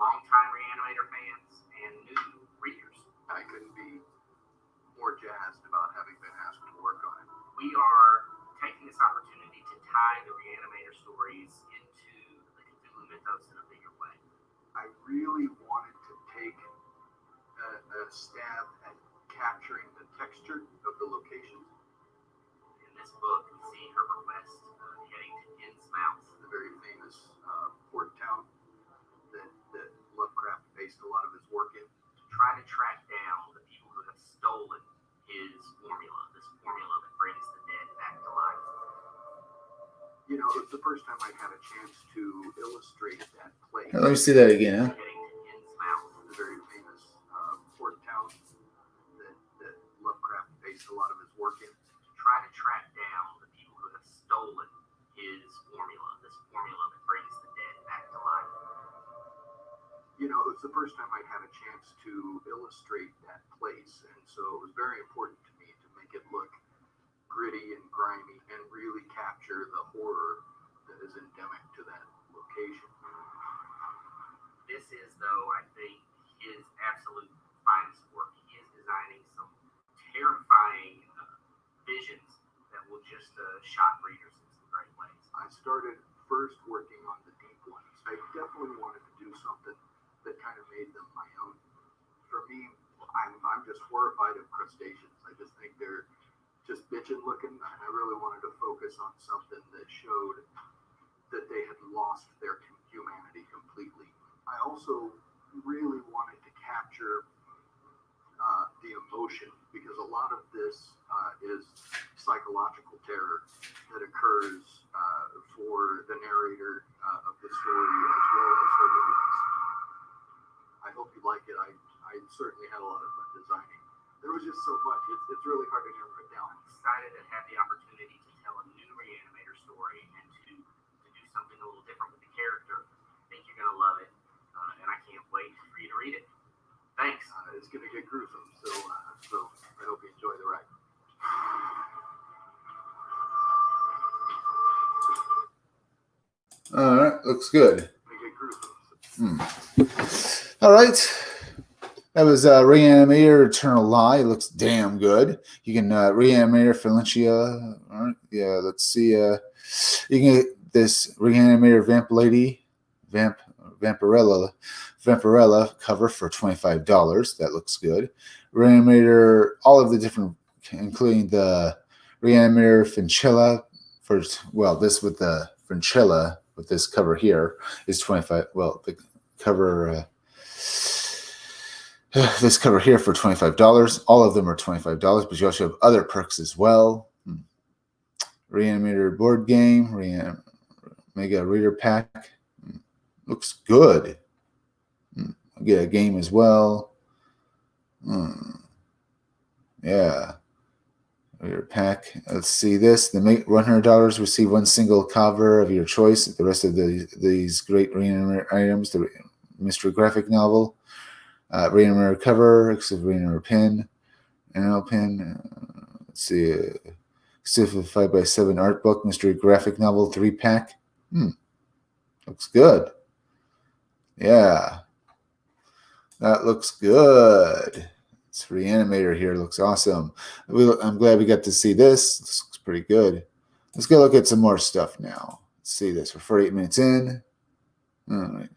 S4: longtime Reanimator fans and new readers.
S6: I couldn't be more jazzed about having been asked to work on it.
S4: We are taking this opportunity to tie the Reanimator stories into the Cthulhu mythos in a bigger way.
S6: I really wanted to take a stab at capturing the texture of the locations.
S4: And this book, we see Herbert West heading to Innsmouth.
S6: The very famous port town that Lovecraft based a lot of his work in.
S4: To try to track down the people who have stolen his formula, this formula that brings the dead back to life.
S6: You know, it's the first time I had a chance to illustrate that place.
S1: Let me see that again. Huh?
S4: Heading to Innsmouth.
S6: The very famous port town that Lovecraft based a lot of his work in.
S4: To try to track down the people who have stolen his formula, this formula that brings the dead back to life.
S6: You know, it's the first time I had a chance to illustrate that place, and so it was very important to me to make it look gritty and grimy and really capture the horror that is endemic to that location.
S4: This is, though, I think, his absolute finest work. He is designing some terrifying visions that will just shock readers in some great ways.
S6: I started first working on the deep ones. I definitely wanted to do something that kind of made them my own. For me, I'm just horrified of crustaceans. I just think they're just bitchin' looking, and I really wanted to focus on something that showed that they had lost their humanity completely. I also really wanted to capture the emotion, because a lot of this is psychological terror that occurs for the narrator of the story, as well as Herbert West. I hope you like it. I certainly had a lot of fun designing. There was just so much. It's really hard to narrow it down.
S4: I'm excited to have the opportunity to tell a new Reanimator story and to do something a little different with the character. I think you're going to love it, and I can't wait for you to read it. Thanks.
S6: It's going to get gruesome, so I hope you enjoy the ride.
S1: All right, looks good.
S6: They get gruesome.
S1: All right. That was Reanimator Eternal Lie. It looks damn good. You can Reanimator Felicia. All right. Yeah, let's see. You can get this Reanimator Vampirella cover for $25. That looks good. Reanimator, all of the different, including the Reanimator Fincilla for, well, this with the Fincilla with this cover here is 25. Well, the cover. This cover here for $25. All of them are $25, but you also have other perks as well. Reanimator board game, Mega Reader Pack. Looks good. Get a game as well. Yeah. Reader Pack. Let's see this. The $100 receive one single cover of your choice. The rest of these great Reanimator items, the mystery graphic novel. Reanimator cover, exclusive Reanimator pin, NL pin. Let's see, exclusive 5x7 art book, mystery graphic novel 3-pack. Looks good. Yeah, that looks good. It's Reanimator here. Looks awesome. I'm glad we got to see this. This looks pretty good. Let's go look at some more stuff now. Let's see this. We're 48 minutes in. All right.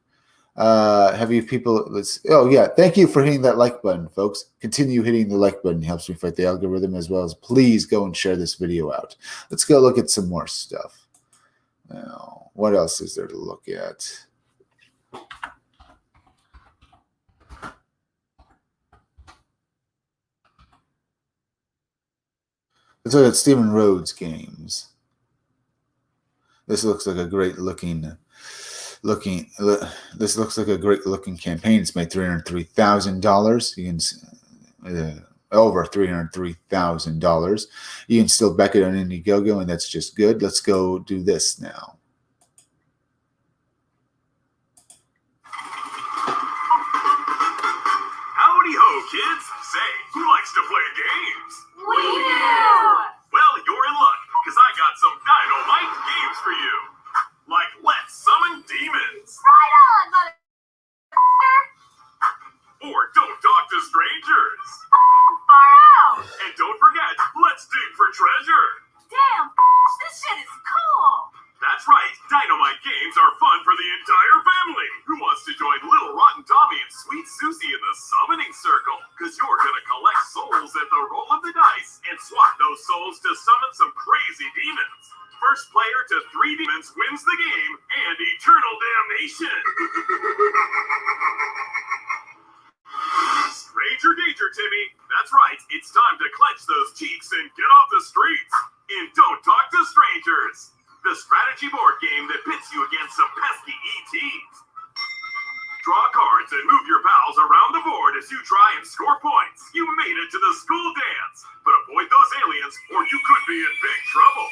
S1: Have you people, thank you for hitting that like button, folks. Continue hitting the like button. It helps me fight the algorithm, as well as please go and share this video out. Let's go look at some more stuff. Now, what else is there to look at? Let's look at Stephen Rhodes games. This looks like a great looking campaign. It's made $303,000. You can over $303,000. You can still back it on Indiegogo, and that's just good. Let's go do this now.
S3: Howdy ho, kids! Say, who likes to play games?
S5: We do!
S3: Well, you're in luck, because I got some dynamite games for you. Like Let's Summon Demons.
S5: Right on, mother.
S3: Or Don't Talk to Strangers.
S5: Far out.
S3: And don't forget, Let's Dig for Treasure.
S5: Damn, this shit is cool.
S3: That's right. Legends wins the game and eternal damnation. Stranger danger, Timmy. That's right. It's time to clench those cheeks and get off the streets. And don't talk to strangers. The strategy board game that pits you against some pesky ETs. Draw cards and move your pals around the board as you try and score points. You made it to the school dance, but avoid those aliens or you could be in big trouble.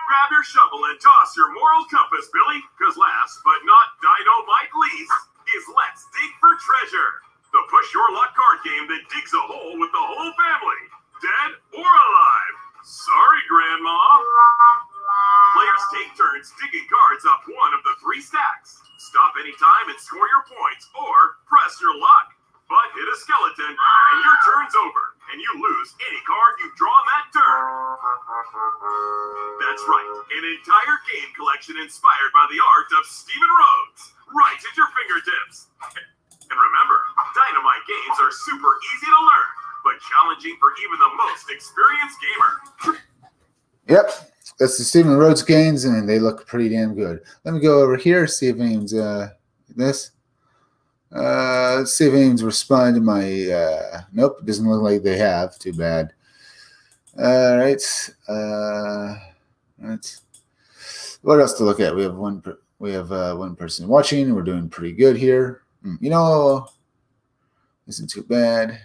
S3: Grab your shovel and toss your moral compass, Billy, because last but not dynamite least is Let's Dig for Treasure, the push your luck card game that digs a hole with the whole family, dead or alive. Sorry, Grandma. Players take turns digging cards up one of the 3 stacks. Stop anytime and score your points, or press your luck. But hit a skeleton, and your turn's over, and you lose any card you've drawn that turn. That's right, an entire game collection inspired by the art of Stephen Rhodes, right at your fingertips. And remember, Dynamite games are super easy to learn, but challenging for even the most experienced gamer.
S1: Yep, that's the Stephen Rhodes games, and they look pretty damn good. Let me go over here, see if anyone's this. Let's see if anyone's responded to my. Nope, it doesn't look like they have. Too bad. All right. Right. What else to look at? We have one person watching. We're doing pretty good here. Isn't too bad.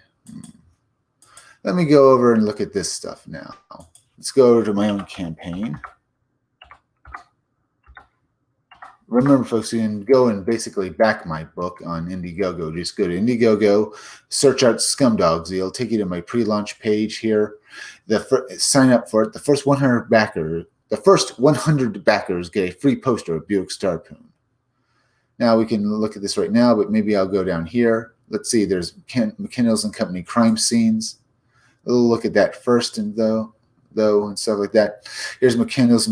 S1: Let me go over and look at this stuff now. Let's go over to my own campaign. Remember, folks, you can go and basically back my book on Indiegogo. Just go to Indiegogo, search out Scumdogs. It'll take you to my pre-launch page here. Sign up for it. The first 100 backers get a free poster of Buick Starpoon. Now we can look at this right now, but maybe I'll go down here. Let's see. There's McKendall's and Company crime scenes. We'll look at that first, and though and stuff like that. Here's McKendall's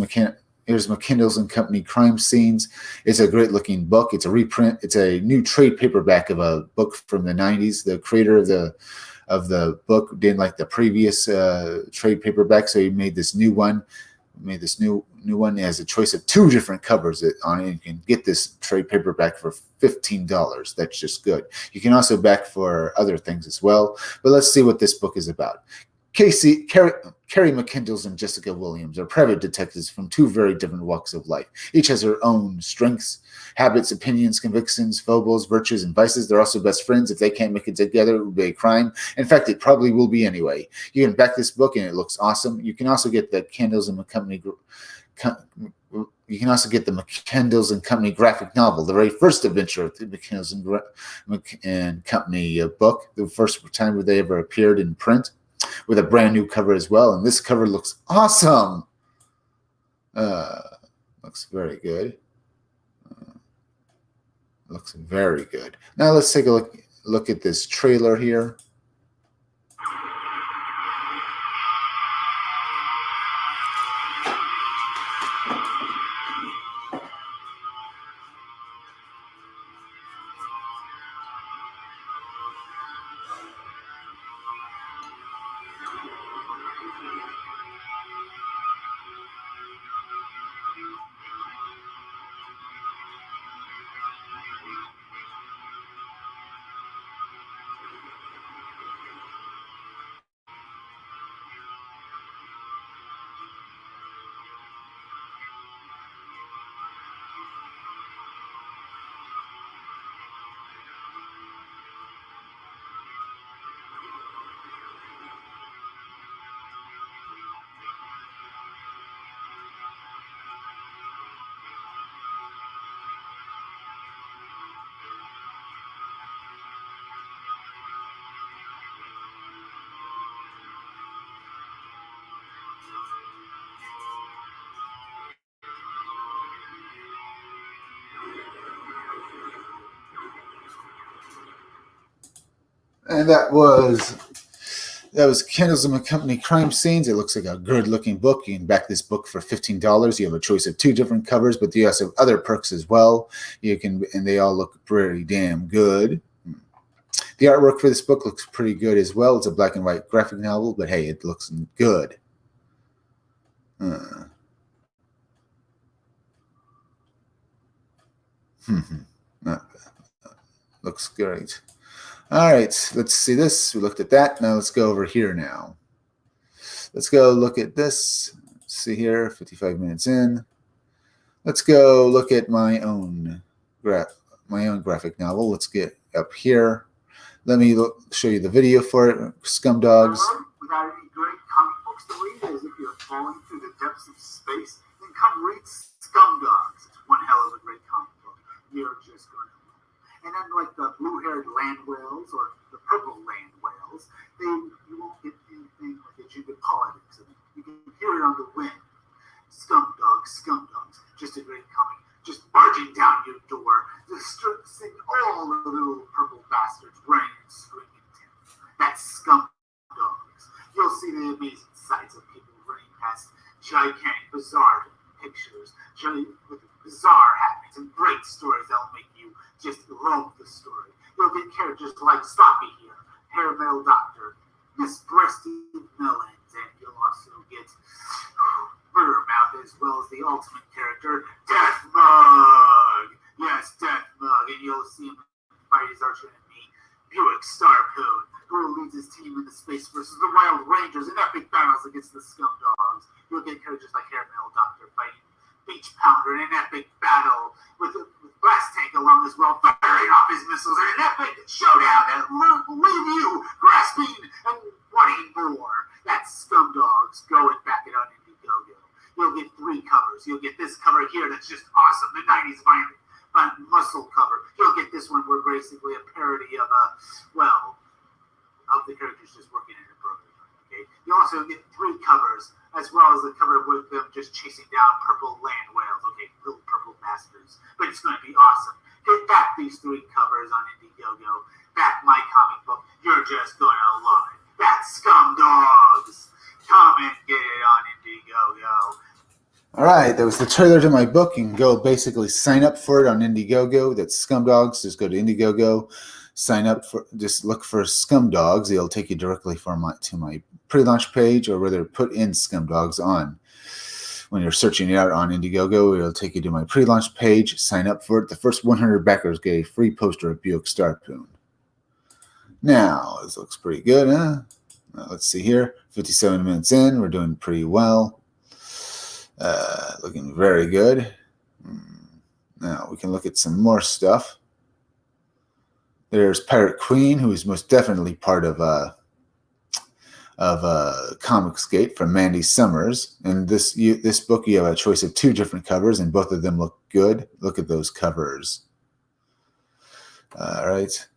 S1: and Company crime scenes. It's a great looking book. It's a reprint. It's a new trade paperback of a book from the 90s. The creator of the book didn't like the previous trade paperback, so he made this new one. New one. It has a choice of 2 different covers on it. You can get this trade paperback for $15. That's just good. You can also back for other things as well. But let's see what this book is about. Carrie McKendall's and Jessica Williams are private detectives from 2 very different walks of life. Each has her own strengths, habits, opinions, convictions, foibles, virtues, and vices. They're also best friends. If they can't make it together, it would be a crime. In fact, it probably will be anyway. You can back this book, and it looks awesome. You can also get the McKendall's and Company. You can also get the McKendall's and Company graphic novel, the very first adventure of the McKendall's and Company book, the first time they ever appeared in print, with a brand new cover as well. And this cover looks awesome. Looks very good. Looks very good. Now let's take a look at this trailer here. And that was Kendall's and Company crime scenes. It looks like a good-looking book. You can back this book for $15. You have a choice of 2 different covers, but you also have other perks as well. And they all look pretty damn good. The artwork for this book looks pretty good as well. It's a black and white graphic novel, but hey, it looks good. Looks great. All right, let's see this. We looked at that. Now let's go over here now. Let's go look at this. See here, 55 minutes in. Let's go look at my own graphic novel. Let's get up here. Let me show you the video for it. Scumdogs.
S2: Without any great comic books to read, as if you're falling through the depths of space, then come read Scumdogs. It's one hell of a great comic book. You're just going to love it. And unlike the blue-haired land whales or the purple land whales, you won't get anything like a Judith politics. You can hear it on the wind. Scumdogs. Just a great comic. Just barging down your door, destroying all the little purple bastards running and screaming. That's Scumdogs. You'll see the amazing sights of people running past gigantic, bizarre pictures, with bizarre happenings and great stories that'll make you just love the story. You'll get characters like Stoppy here, Hair Metal Doctor, Miss Breasty Melons, and you'll also get Murder Mouth, as well as the ultimate character, Death Mug. Yes, Death Mug, and you'll see him fight his arch enemy, Buick Starpoon, who leads his team in the space versus the Wild Rangers in epic battles against the Scumdogs. You'll get characters like Hair Metal Doctor fighting Beach Pounder in an epic battle with Blast Tank along as well, firing off his missiles in an epic showdown that will leave you grasping and wanting more. That's Scumdogs. Go and back it on Indiegogo. You'll get 3 covers. You'll get this cover here that's just awesome, the 90s violent muscle cover. You'll get this one where basically a parody of of the characters just working in a burger. Okay. You also get 3 covers, as well as the cover with them just chasing down purple land whales. Okay, little purple bastards. But it's going to be awesome. Get back these 3 covers on Indiegogo. Back my comic book. You're just going to love it. That's Scumdogs. Come and get it on Indiegogo.
S1: All right, that was the trailer to my book. You can go basically sign up for it on Indiegogo. That's Scumdogs. Just go to Indiegogo, sign up for. Just look for Scumdogs. It'll take you directly to my pre-launch page, or rather, put in Scumdogs on. When you're searching it out on Indiegogo, it'll take you to my pre-launch page. Sign up for it. The first 100 backers get a free poster of Buick Starpoon. Now, this looks pretty good, huh? Let's see here. 57 minutes in. We're doing pretty well. Looking very good. Now we can look at some more stuff. There's Pirate Queen, who is most definitely part of Comicsgate from Mandy Summers. And this book, you have a choice of 2 different covers, and both of them look good. Look at those covers. All right.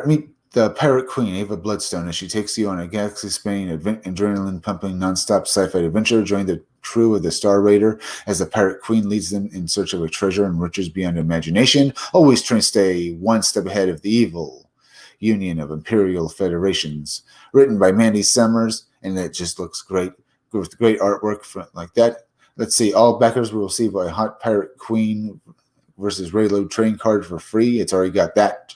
S1: Meet the Pirate Queen, Ava Bloodstone, as she takes you on a galaxy-spanning, adrenaline-pumping, non-stop sci-fi adventure. Join the crew of the Star Raider as the Pirate Queen leads them in search of a treasure and riches beyond imagination, always trying to stay one step ahead of the evil Union of Imperial Federations. Written by Mandy Summers, and it just looks great, with great artwork like that. Let's see, all backers will receive a Hot Pirate Queen versus Raylo train card for free. It's already got that.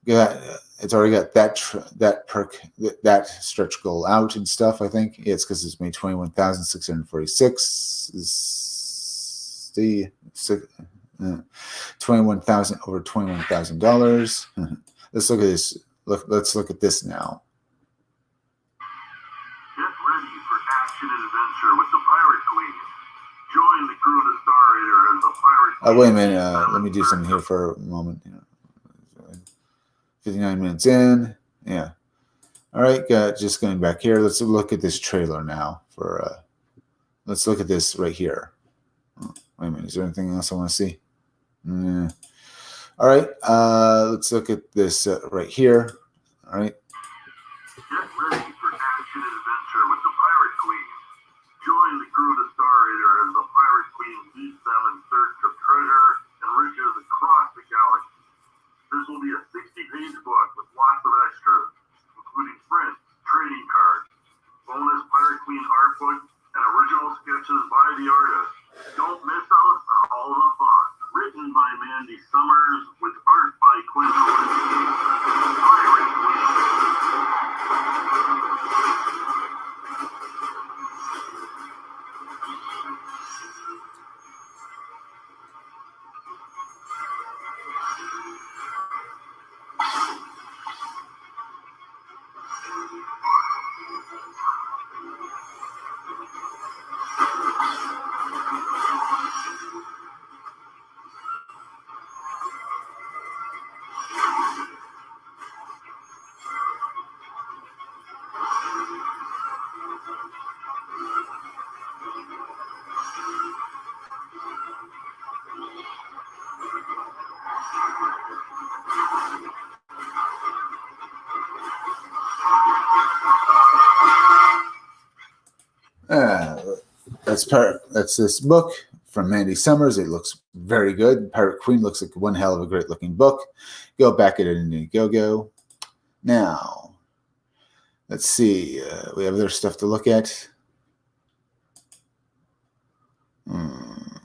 S1: It's already got that perk, that stretch goal out and stuff. I think it's because it's made 21,646. The 21,000 over $21,000. Let's look at this. Let's look at this now.
S3: Get ready for action and adventure with the Pirate Queen. Join the crew of the Star Raider as the Pirate Queen.
S1: Wait a minute. Let me do something here for a moment. 59 minutes in. Yeah. All right. Just going back here. Let's look at this trailer now. Let's look at this right here. Oh, wait a minute. Is there anything else I want to see? All right. Let's look at this right here. All right.
S3: Get ready for action and adventure with the Pirate Queen. Join the crew of the Star Raider as the Pirate Queen leads them in search of treasure and riches across the galaxy. This will be a 60-page book with lots of extras, including prints, trading cards, bonus Pirate Queen art book, and original sketches by the artist. Don't miss out on all the fun. Written by Mandy Summers with art by Quinn Owens. Pirate Queen.
S1: that's this book from Mandy Summers. It looks very good. Pirate Queen looks like one hell of a great looking book. Go back at Indiegogo. Now, let's see. We have other stuff to look at. Let's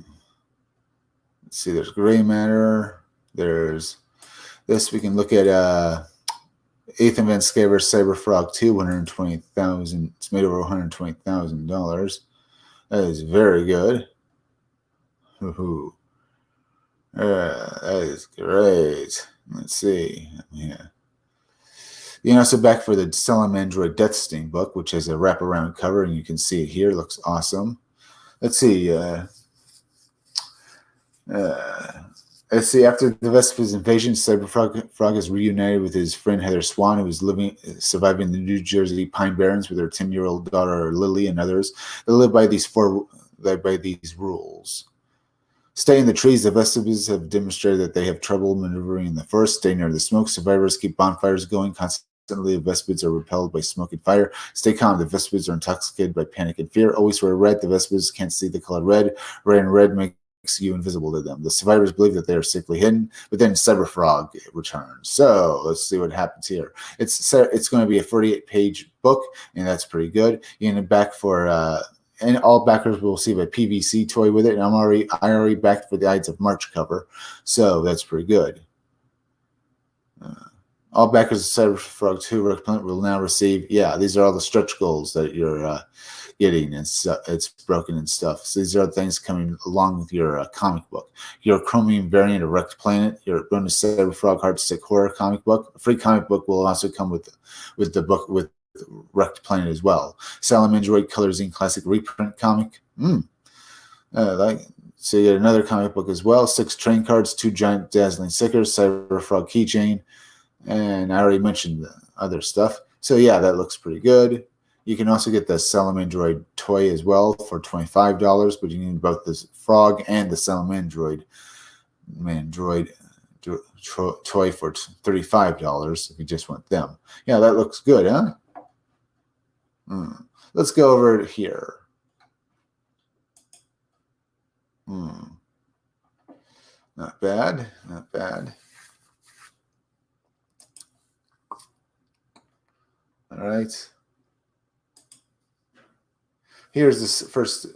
S1: see. There's Gray Matter. There's this. We can look at 8th Event Scaver Cyberfrog 2, 120,000. It's made over $120,000. That is very good. Woohoo. That is great. Let's see. Yeah. You can also back for the Salamandroid Death Sting book, which has a wraparound cover, and you can see it here. It looks awesome. Let's see. Let's see. After the Vespers invasion, Cyberfrog is reunited with his friend Heather Swan, who is surviving the New Jersey Pine Barrens with her 10-year-old daughter Lily and others. They live by these rules. Stay in the trees. The Vespers have demonstrated that they have trouble maneuvering in the forest. Stay near the smoke. Survivors keep bonfires going. Constantly, the Vespers are repelled by smoke and fire. Stay calm. The Vespers are intoxicated by panic and fear. Always wear red. The Vespers can't see the color red. Red makes you invisible to them. The survivors believe that they are safely hidden, but then Cyberfrog returns. So let's see what happens here. It's going to be a 48-page book, and that's pretty good. You can back for and all backers will receive a PVC toy with it. And I already backed for the Ides of March cover, so that's pretty good. All backers of Cyberfrog 2 will now receive. Yeah, these are all the stretch goals that you're getting. It's broken and stuff. So these are the things coming along with your comic book. Your Chromium variant of Wrecked Planet, your bonus Cyberfrog Heartsick Horror comic book. A free comic book will also come with the book with Wrecked Planet as well. Salamandroid Color Zine Classic reprint comic. So you get another comic book as well. 6 train cards, 2 giant dazzling stickers, Cyberfrog keychain, and I already mentioned the other stuff. So yeah, that looks pretty good. You can also get the Salamandroid toy as well for $25, but you need both the frog and the Salamandroid toy for $35 if you just want them. Yeah, that looks good, huh? Let's go over here. Not bad, not bad. All right. Here's the first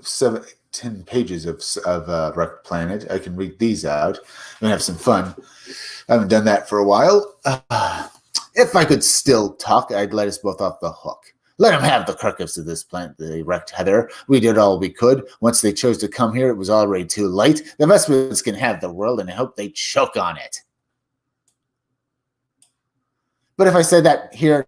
S1: 10 pages of Wrecked Planet. I can read these out and have some fun. I haven't done that for a while. If I could still talk, I'd let us both off the hook. Let them have the carcass of this planet they wrecked, Heather. We did all we could. Once they chose to come here, it was already too late. The Vespers can have the world, and I hope they choke on it. But if I said that here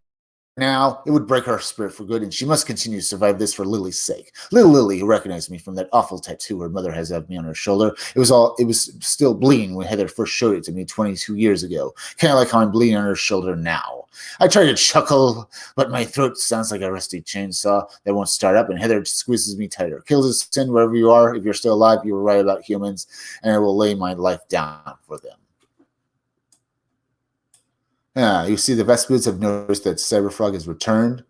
S1: now, it would break her spirit for good, and she must continue to survive this for Lily's sake. Little Lily, who recognized me from that awful tattoo her mother has of me on her shoulder, it was still bleeding when Heather first showed it to me 22 years ago. Kind of like how I'm bleeding on her shoulder now. I try to chuckle, but my throat sounds like a rusty chainsaw that won't start up, and Heather squeezes me tighter. Kills a sin wherever you are. If you're still alive, you were right about humans, and I will lay my life down for them. Yeah, you see the Vespers have noticed that Cyberfrog has returned.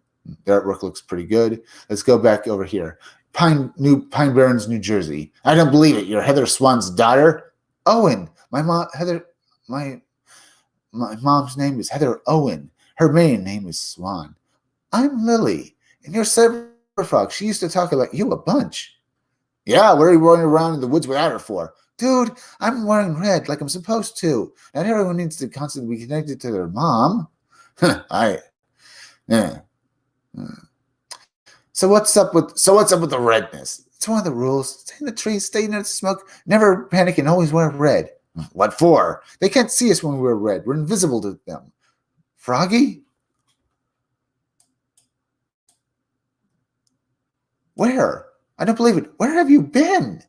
S1: The artwork looks pretty good. Let's go back over here. Pine Barrens, New Jersey. I don't believe it. You're Heather Swan's daughter? Owen. My mom's name is Heather Owen. Her maiden name is Swan. I'm Lily, and you're Cyberfrog. She used to talk about you a bunch. Yeah, what are you running around in the woods without her for? Dude, I'm wearing red like I'm supposed to. Not everyone needs to constantly be connected to their mom. So what's up with the redness? It's one of the rules. Stay in the trees, stay in the smoke, never panic, and always wear red. What for? They can't see us when we wear red. We're invisible to them. Froggy? Where? I don't believe it. Where have you been?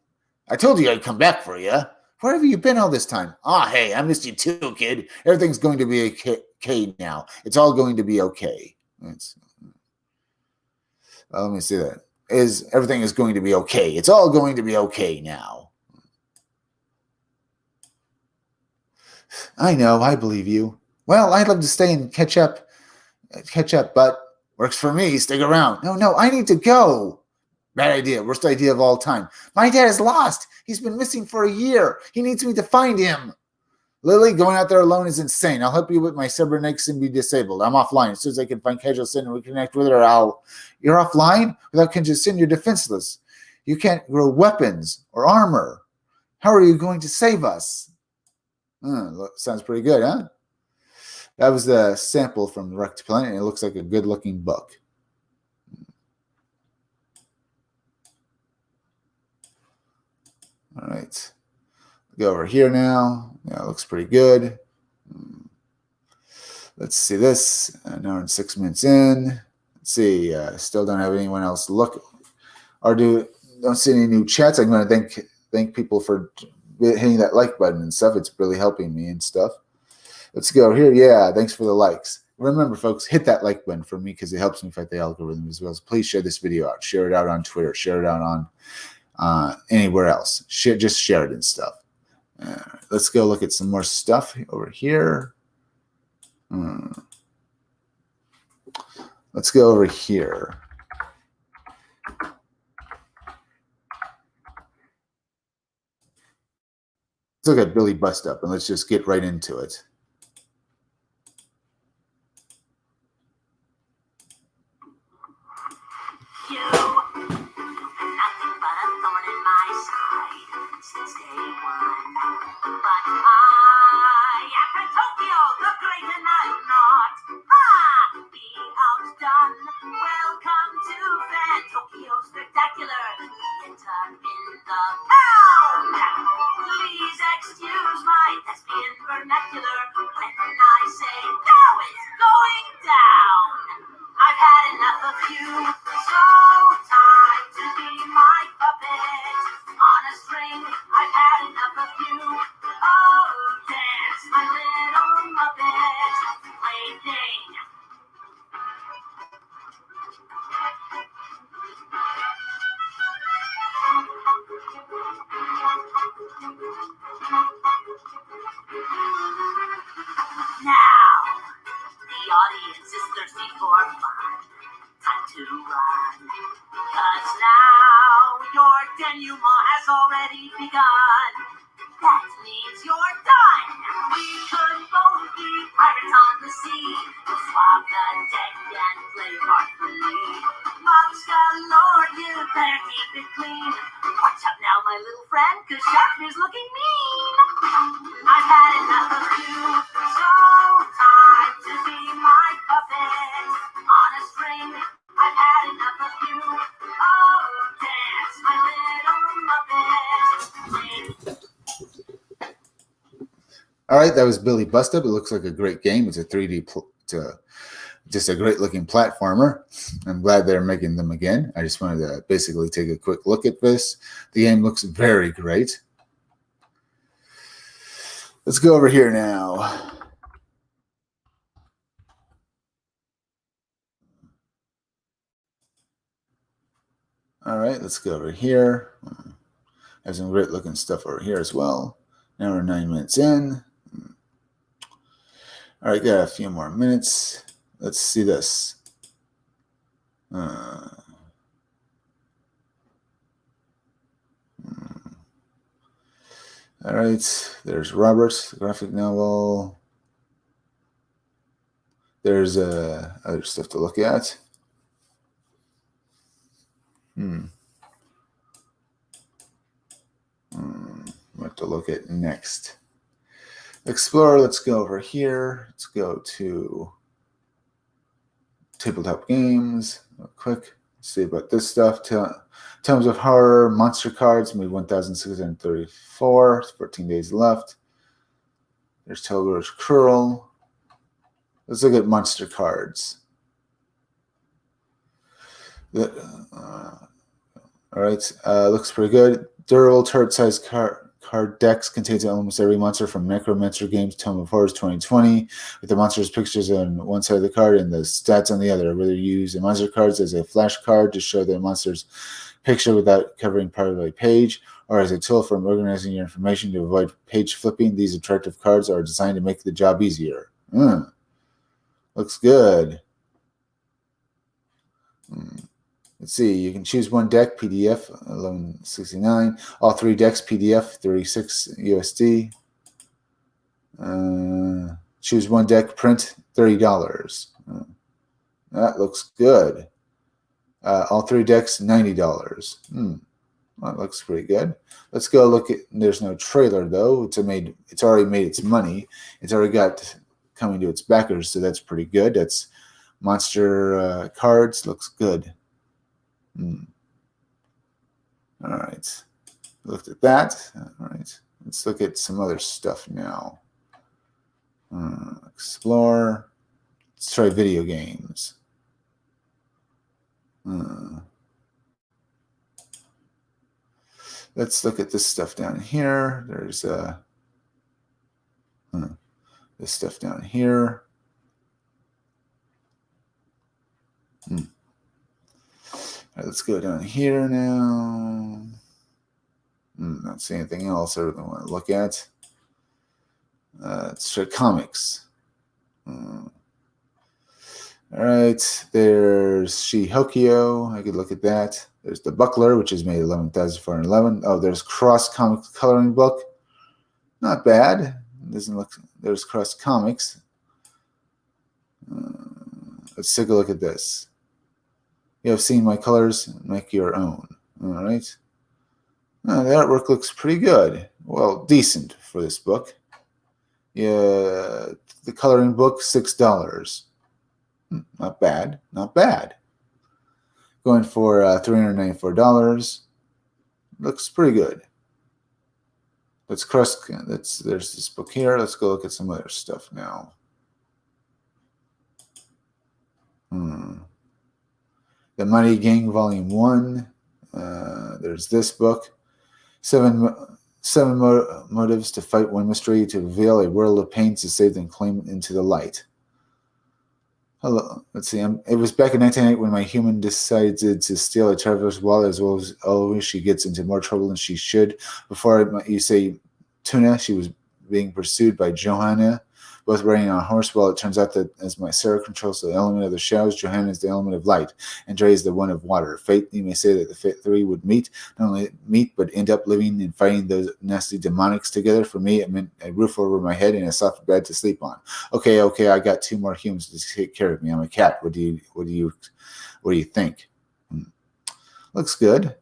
S1: I told you I'd come back for you. Where have you been all this time? Hey, I missed you too, kid. Everything's going to be okay now. It's all going to be okay. Let me see that. Everything is going to be okay. It's all going to be okay now. I know. I believe you. Well, I'd love to stay and catch up, but works for me. Stick around. No, I need to go. Bad idea. Worst idea of all time. My dad is lost. He's been missing for a year. He needs me to find him. Lily, going out there alone is insane. I'll help you with my cybernetics and be disabled. I'm offline. As soon as I can find Kendra Sin and reconnect with her, You're offline? Without Kendra Sin, you're defenseless. You can't grow weapons or armor. How are you going to save us? Sounds pretty good, huh? That was the sample from the Wrecked Planet, and it looks like a good-looking book. All right. Go over here now. Yeah, it looks pretty good. Let's see this. An hour and 6 minutes in. Let's see. Still don't have anyone else look or don't see any new chats. I'm going to thank people for hitting that like button and stuff. It's really helping me and stuff. Let's go here. Yeah, thanks for the likes. Remember, folks, hit that like button for me because it helps me fight the algorithm as well. So please share this video out. Share it out on Twitter. Share it out on anywhere else. Just share it and stuff. Let's go look at some more stuff over here. Let's go over here. Let's look at Billy Bust Up and let's just get right into it. All right, that was Billy Bust Up. It looks like a great game. It's a 3D, just a great looking platformer. I'm glad they're making them again. I just wanted to basically take a quick look at this. The game looks very great. Let's go over here now. All right, let's go over here. Have some great looking stuff over here as well. Now we're 9 minutes in. All right, got a few more minutes. Let's see this. All right, there's Roberts, the graphic novel. There's other stuff to look at. What to look at next? Explorer, let's go over here. Let's go to tabletop games real quick. Let's see about this stuff. Tomes of Horror, Monster Cards, made 1,634. 14 days left. There's Togur's Curl. Let's look at Monster Cards. All right, looks pretty good. Durable turret-sized card decks contains almost every monster from Necromancer Games Tome of Horrors 2020, with the monster's pictures on one side of the card and the stats on the other. Whether you use the monster cards as a flash card to show the monster's picture without covering part of a page, or as a tool for organizing your information to avoid page flipping, these attractive cards are designed to make the job easier. Looks good. Let's see. You can choose one deck, PDF, $11.69. All 3 decks, PDF, $36 USD. Choose one deck, print, $30. That looks good. All 3 decks, $90. That looks pretty good. Let's go look at. There's no trailer though. It's already made its money. It's already got coming to its backers, so that's pretty good. That's Monster Cards. Looks good. All right. Looked at that. All right. Let's look at some other stuff now. Explore. Let's try video games. Let's look at this stuff down here. There's this stuff down here. All right, let's go down here now. Not see anything else I really want to look at. Let's try comics. All right, there's Shihokyo. I could look at that. There's The Buckler, which is made 11,411. Oh, there's Cross Comics coloring book. Not bad. Doesn't look. There's Cross Comics. Let's take a look at this. You have seen my colors. Make your own. All right. The artwork looks pretty good. Well, decent for this book. Yeah, the coloring book, $6. Not bad. Not bad. Going for $394. Looks pretty good. There's this book here. Let's go look at some other stuff now. The Money Gang Volume 1. There's this book. Seven motives to fight one mystery, to reveal a world of pain, to save them, claim into the light. Hello. Let's see. It was back in 1998 when my human decided to steal a traveler's wallet. As well as always, she gets into more trouble than she should. Before you say Tuna, she was being pursued by Johanna, both riding on a horse. Well, it turns out that as my Sarah controls the element of the shadows, Johanna is the element of light, and Dre is the one of water. Fate, you may say that the Fate 3 would not only meet, but end up living and fighting those nasty demonics together. For me, it meant a roof over my head and a soft bed to sleep on. Okay, I got 2 more humans to take care of me. I'm a cat. What do you think? Looks good.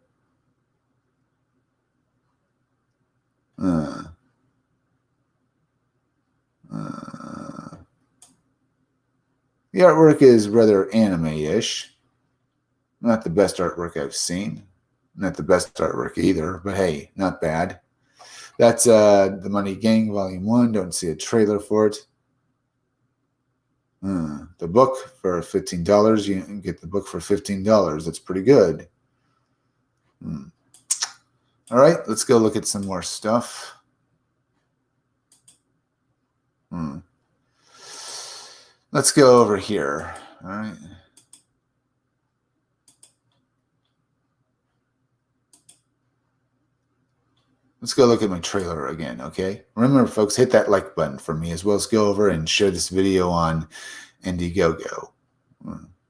S1: The artwork is rather anime-ish. Not the best artwork I've seen. Not the best artwork either, but hey, not bad. That's The Money Gang Volume 1. Don't see a trailer for it. The book for $15. You can get the book for $15. That's pretty good. All right, let's go look at some more stuff. Let's go over here. All right. Let's go look at my trailer again, okay? Remember, folks, hit that like button for me, as well as go over and share this video on Indiegogo.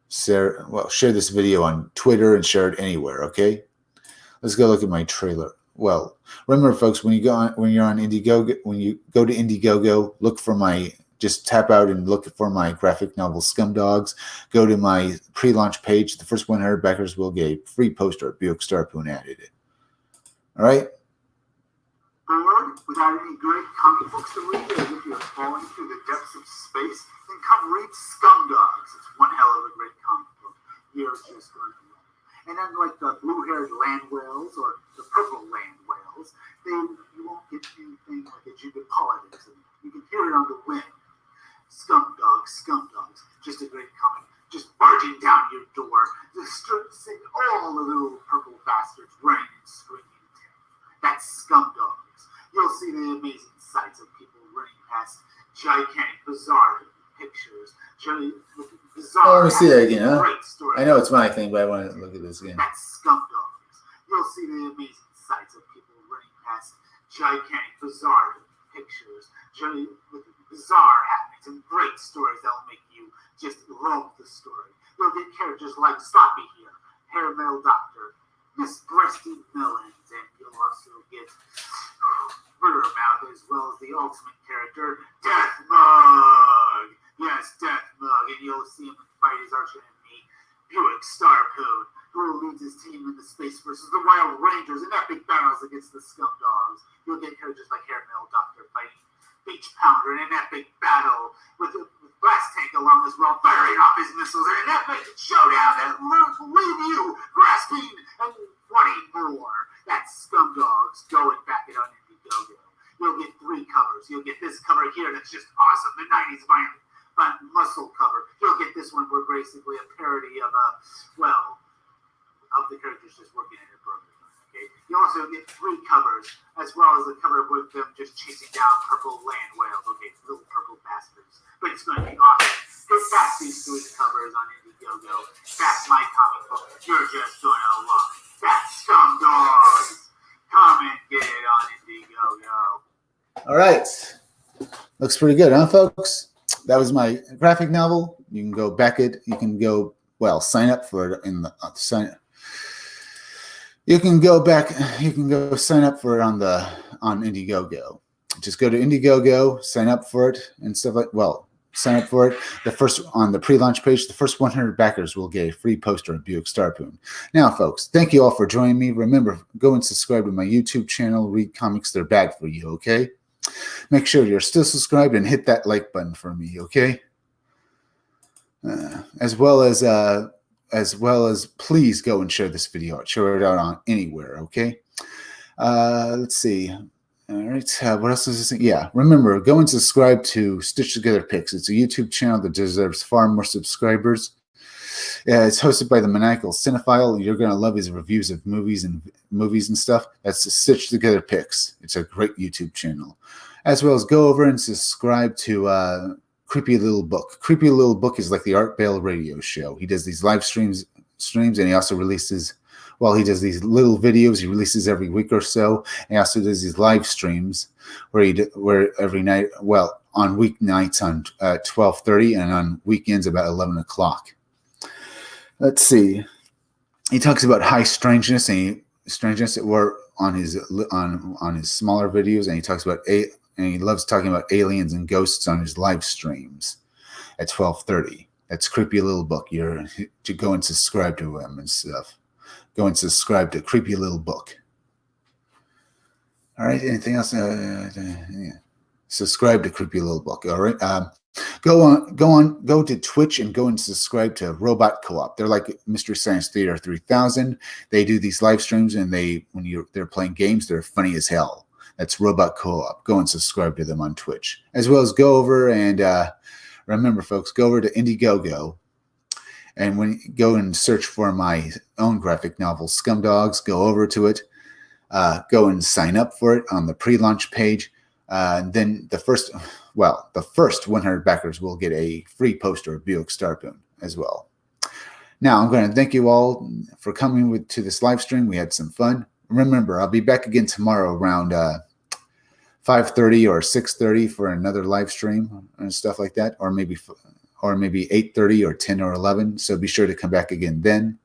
S1: Share this video on Twitter and share it anywhere, okay? Let's go look at my trailer. Well, remember, folks, when you're on Indiegogo, when you go to Indiegogo, just tap out and look for my graphic novel Scumdogs. Go to my pre-launch page. The first 100 backers will get a free poster of Buick Starpoon added it. All right.
S2: Bored without any great comic books to read, as if you're falling through the depths of space? Then come read Scumdogs. It's one hell of a great comic book. You're just going to love it. And unlike the blue-haired land whales or the purple land whales, then you won't get anything like a Judith Politics. You can hear it on the wind. Scumdogs, just a great comic, just barging down your door, destroying all the little purple bastards running and screaming. That's Scumdogs. You'll see the amazing sights of people running past gigantic, bizarre pictures.
S1: Let me see that again, huh?
S2: Great story.
S1: I know it's my thing, but I want to look at this again.
S2: That's Scumdogs. You'll see the amazing sights of people running past gigantic, bizarre pictures. Bizarre happenings and great stories that'll make you just love the story. You'll get characters like Sloppy here, Hair Metal go see him fight his arch enemy, Buick Starpoon, who leads his team into space versus the Wild Rangers in epic battles against the Scum Dogs. You'll get characters like Hair Metal Doctor fighting Beach Pounder in an epic battle with Blast Tank along as well, firing off his missiles in an epic showdown that will leave you grasping and wanting more. That's Scum Dogs going back it on Indiegogo. You'll get 3 covers. You'll get this cover here that's just awesome, the 90s violent muscle cover. You'll get this one where basically a parody of of the characters just working in a program. Okay. You also get 3 covers, as well as a cover with them just chasing down purple land whales. Okay, little purple bastards. But it's going to be awesome. Get back these 3 covers on Indiegogo. That's my comic book. You're just going to love it. That's Scum Dogs. Come and get it on Indiegogo.
S1: All right. Looks pretty good, huh, folks? That was my graphic novel. You can go back it. You can go, sign up for it in the sign. You can go sign up for it on Indiegogo. Just go to Indiegogo, sign up for it and stuff sign up for it. On the pre-launch page, the first 100 backers will get a free poster of Buick Starpoon. Now, folks, thank you all for joining me. Remember, go and subscribe to my YouTube channel. Read comics; they're bad for you. Okay. Make sure you're still subscribed and hit that like button for me. Okay. As well as please go and share this video out. Share it out on anywhere. Okay. Let's see. All right. What else is this? Yeah. Remember, go and subscribe to Stitch Together Picks. It's a YouTube channel that deserves far more subscribers. It's hosted by the maniacal cinephile. You're gonna love his reviews of movies and stuff. That's the Stitch Together Picks. It's a great YouTube channel. As well as go over and subscribe to Creepy Little Book. Creepy Little Book is like the Art Bale radio show. He does these live streams, and he also releases. He does these little videos. He releases every week or so. And he also does these live streams where every night, on weeknights on 12:30 and on weekends about 11 o'clock. Let's see. He talks about high strangeness or on his smaller videos, and he talks about and he loves talking about aliens and ghosts on his live streams at 12:30. That's Creepy Little Book. You're to go and subscribe to him and stuff. Go and subscribe to Creepy Little Book. All right. Anything else? Yeah. Subscribe to Creepy Little Book. All right. Go to Twitch and go and subscribe to Robot Co-op. They're like Mystery Science Theater 3000. They do these live streams, and they're playing games, they're funny as hell. That's Robot Co-op. Go and subscribe to them on Twitch. As well as go over and remember, folks, go over to Indiegogo. And when you go and search for my own graphic novel, Scum Dogs, go over to it. Go and sign up for it on the pre-launch page. Then the first 100 backers will get a free poster of Buick Starpoon as well. Now, I'm going to thank you all for coming to this live stream. We had some fun. Remember, I'll be back again tomorrow around 5:30 or 6:30 for another live stream and stuff like that, or maybe 8:30 or 10 or 11. So be sure to come back again then.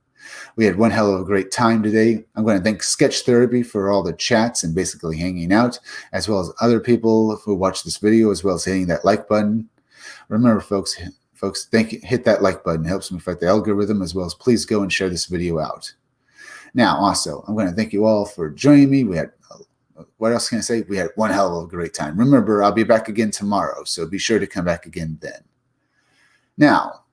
S1: We had one hell of a great time today. I'm going to thank Sketch Therapy for all the chats and basically hanging out, as well as other people who watched this video, as well as hitting that like button. Remember, folks, hit that like button. It helps me fight the algorithm, as well as please go and share this video out. Now, also, I'm going to thank you all for joining me. What else can I say? We had one hell of a great time. Remember, I'll be back again tomorrow, so be sure to come back again then. Now,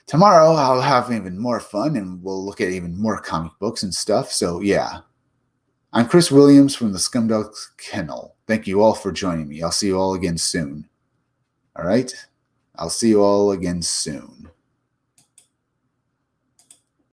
S1: tomorrow I'll have even more fun, and we'll look at even more comic books and stuff. So, yeah. I'm Chris Williams from the Scum Dogs Kennel. Thank you all for joining me. I'll see you all again soon. All right? I'll see you all again soon.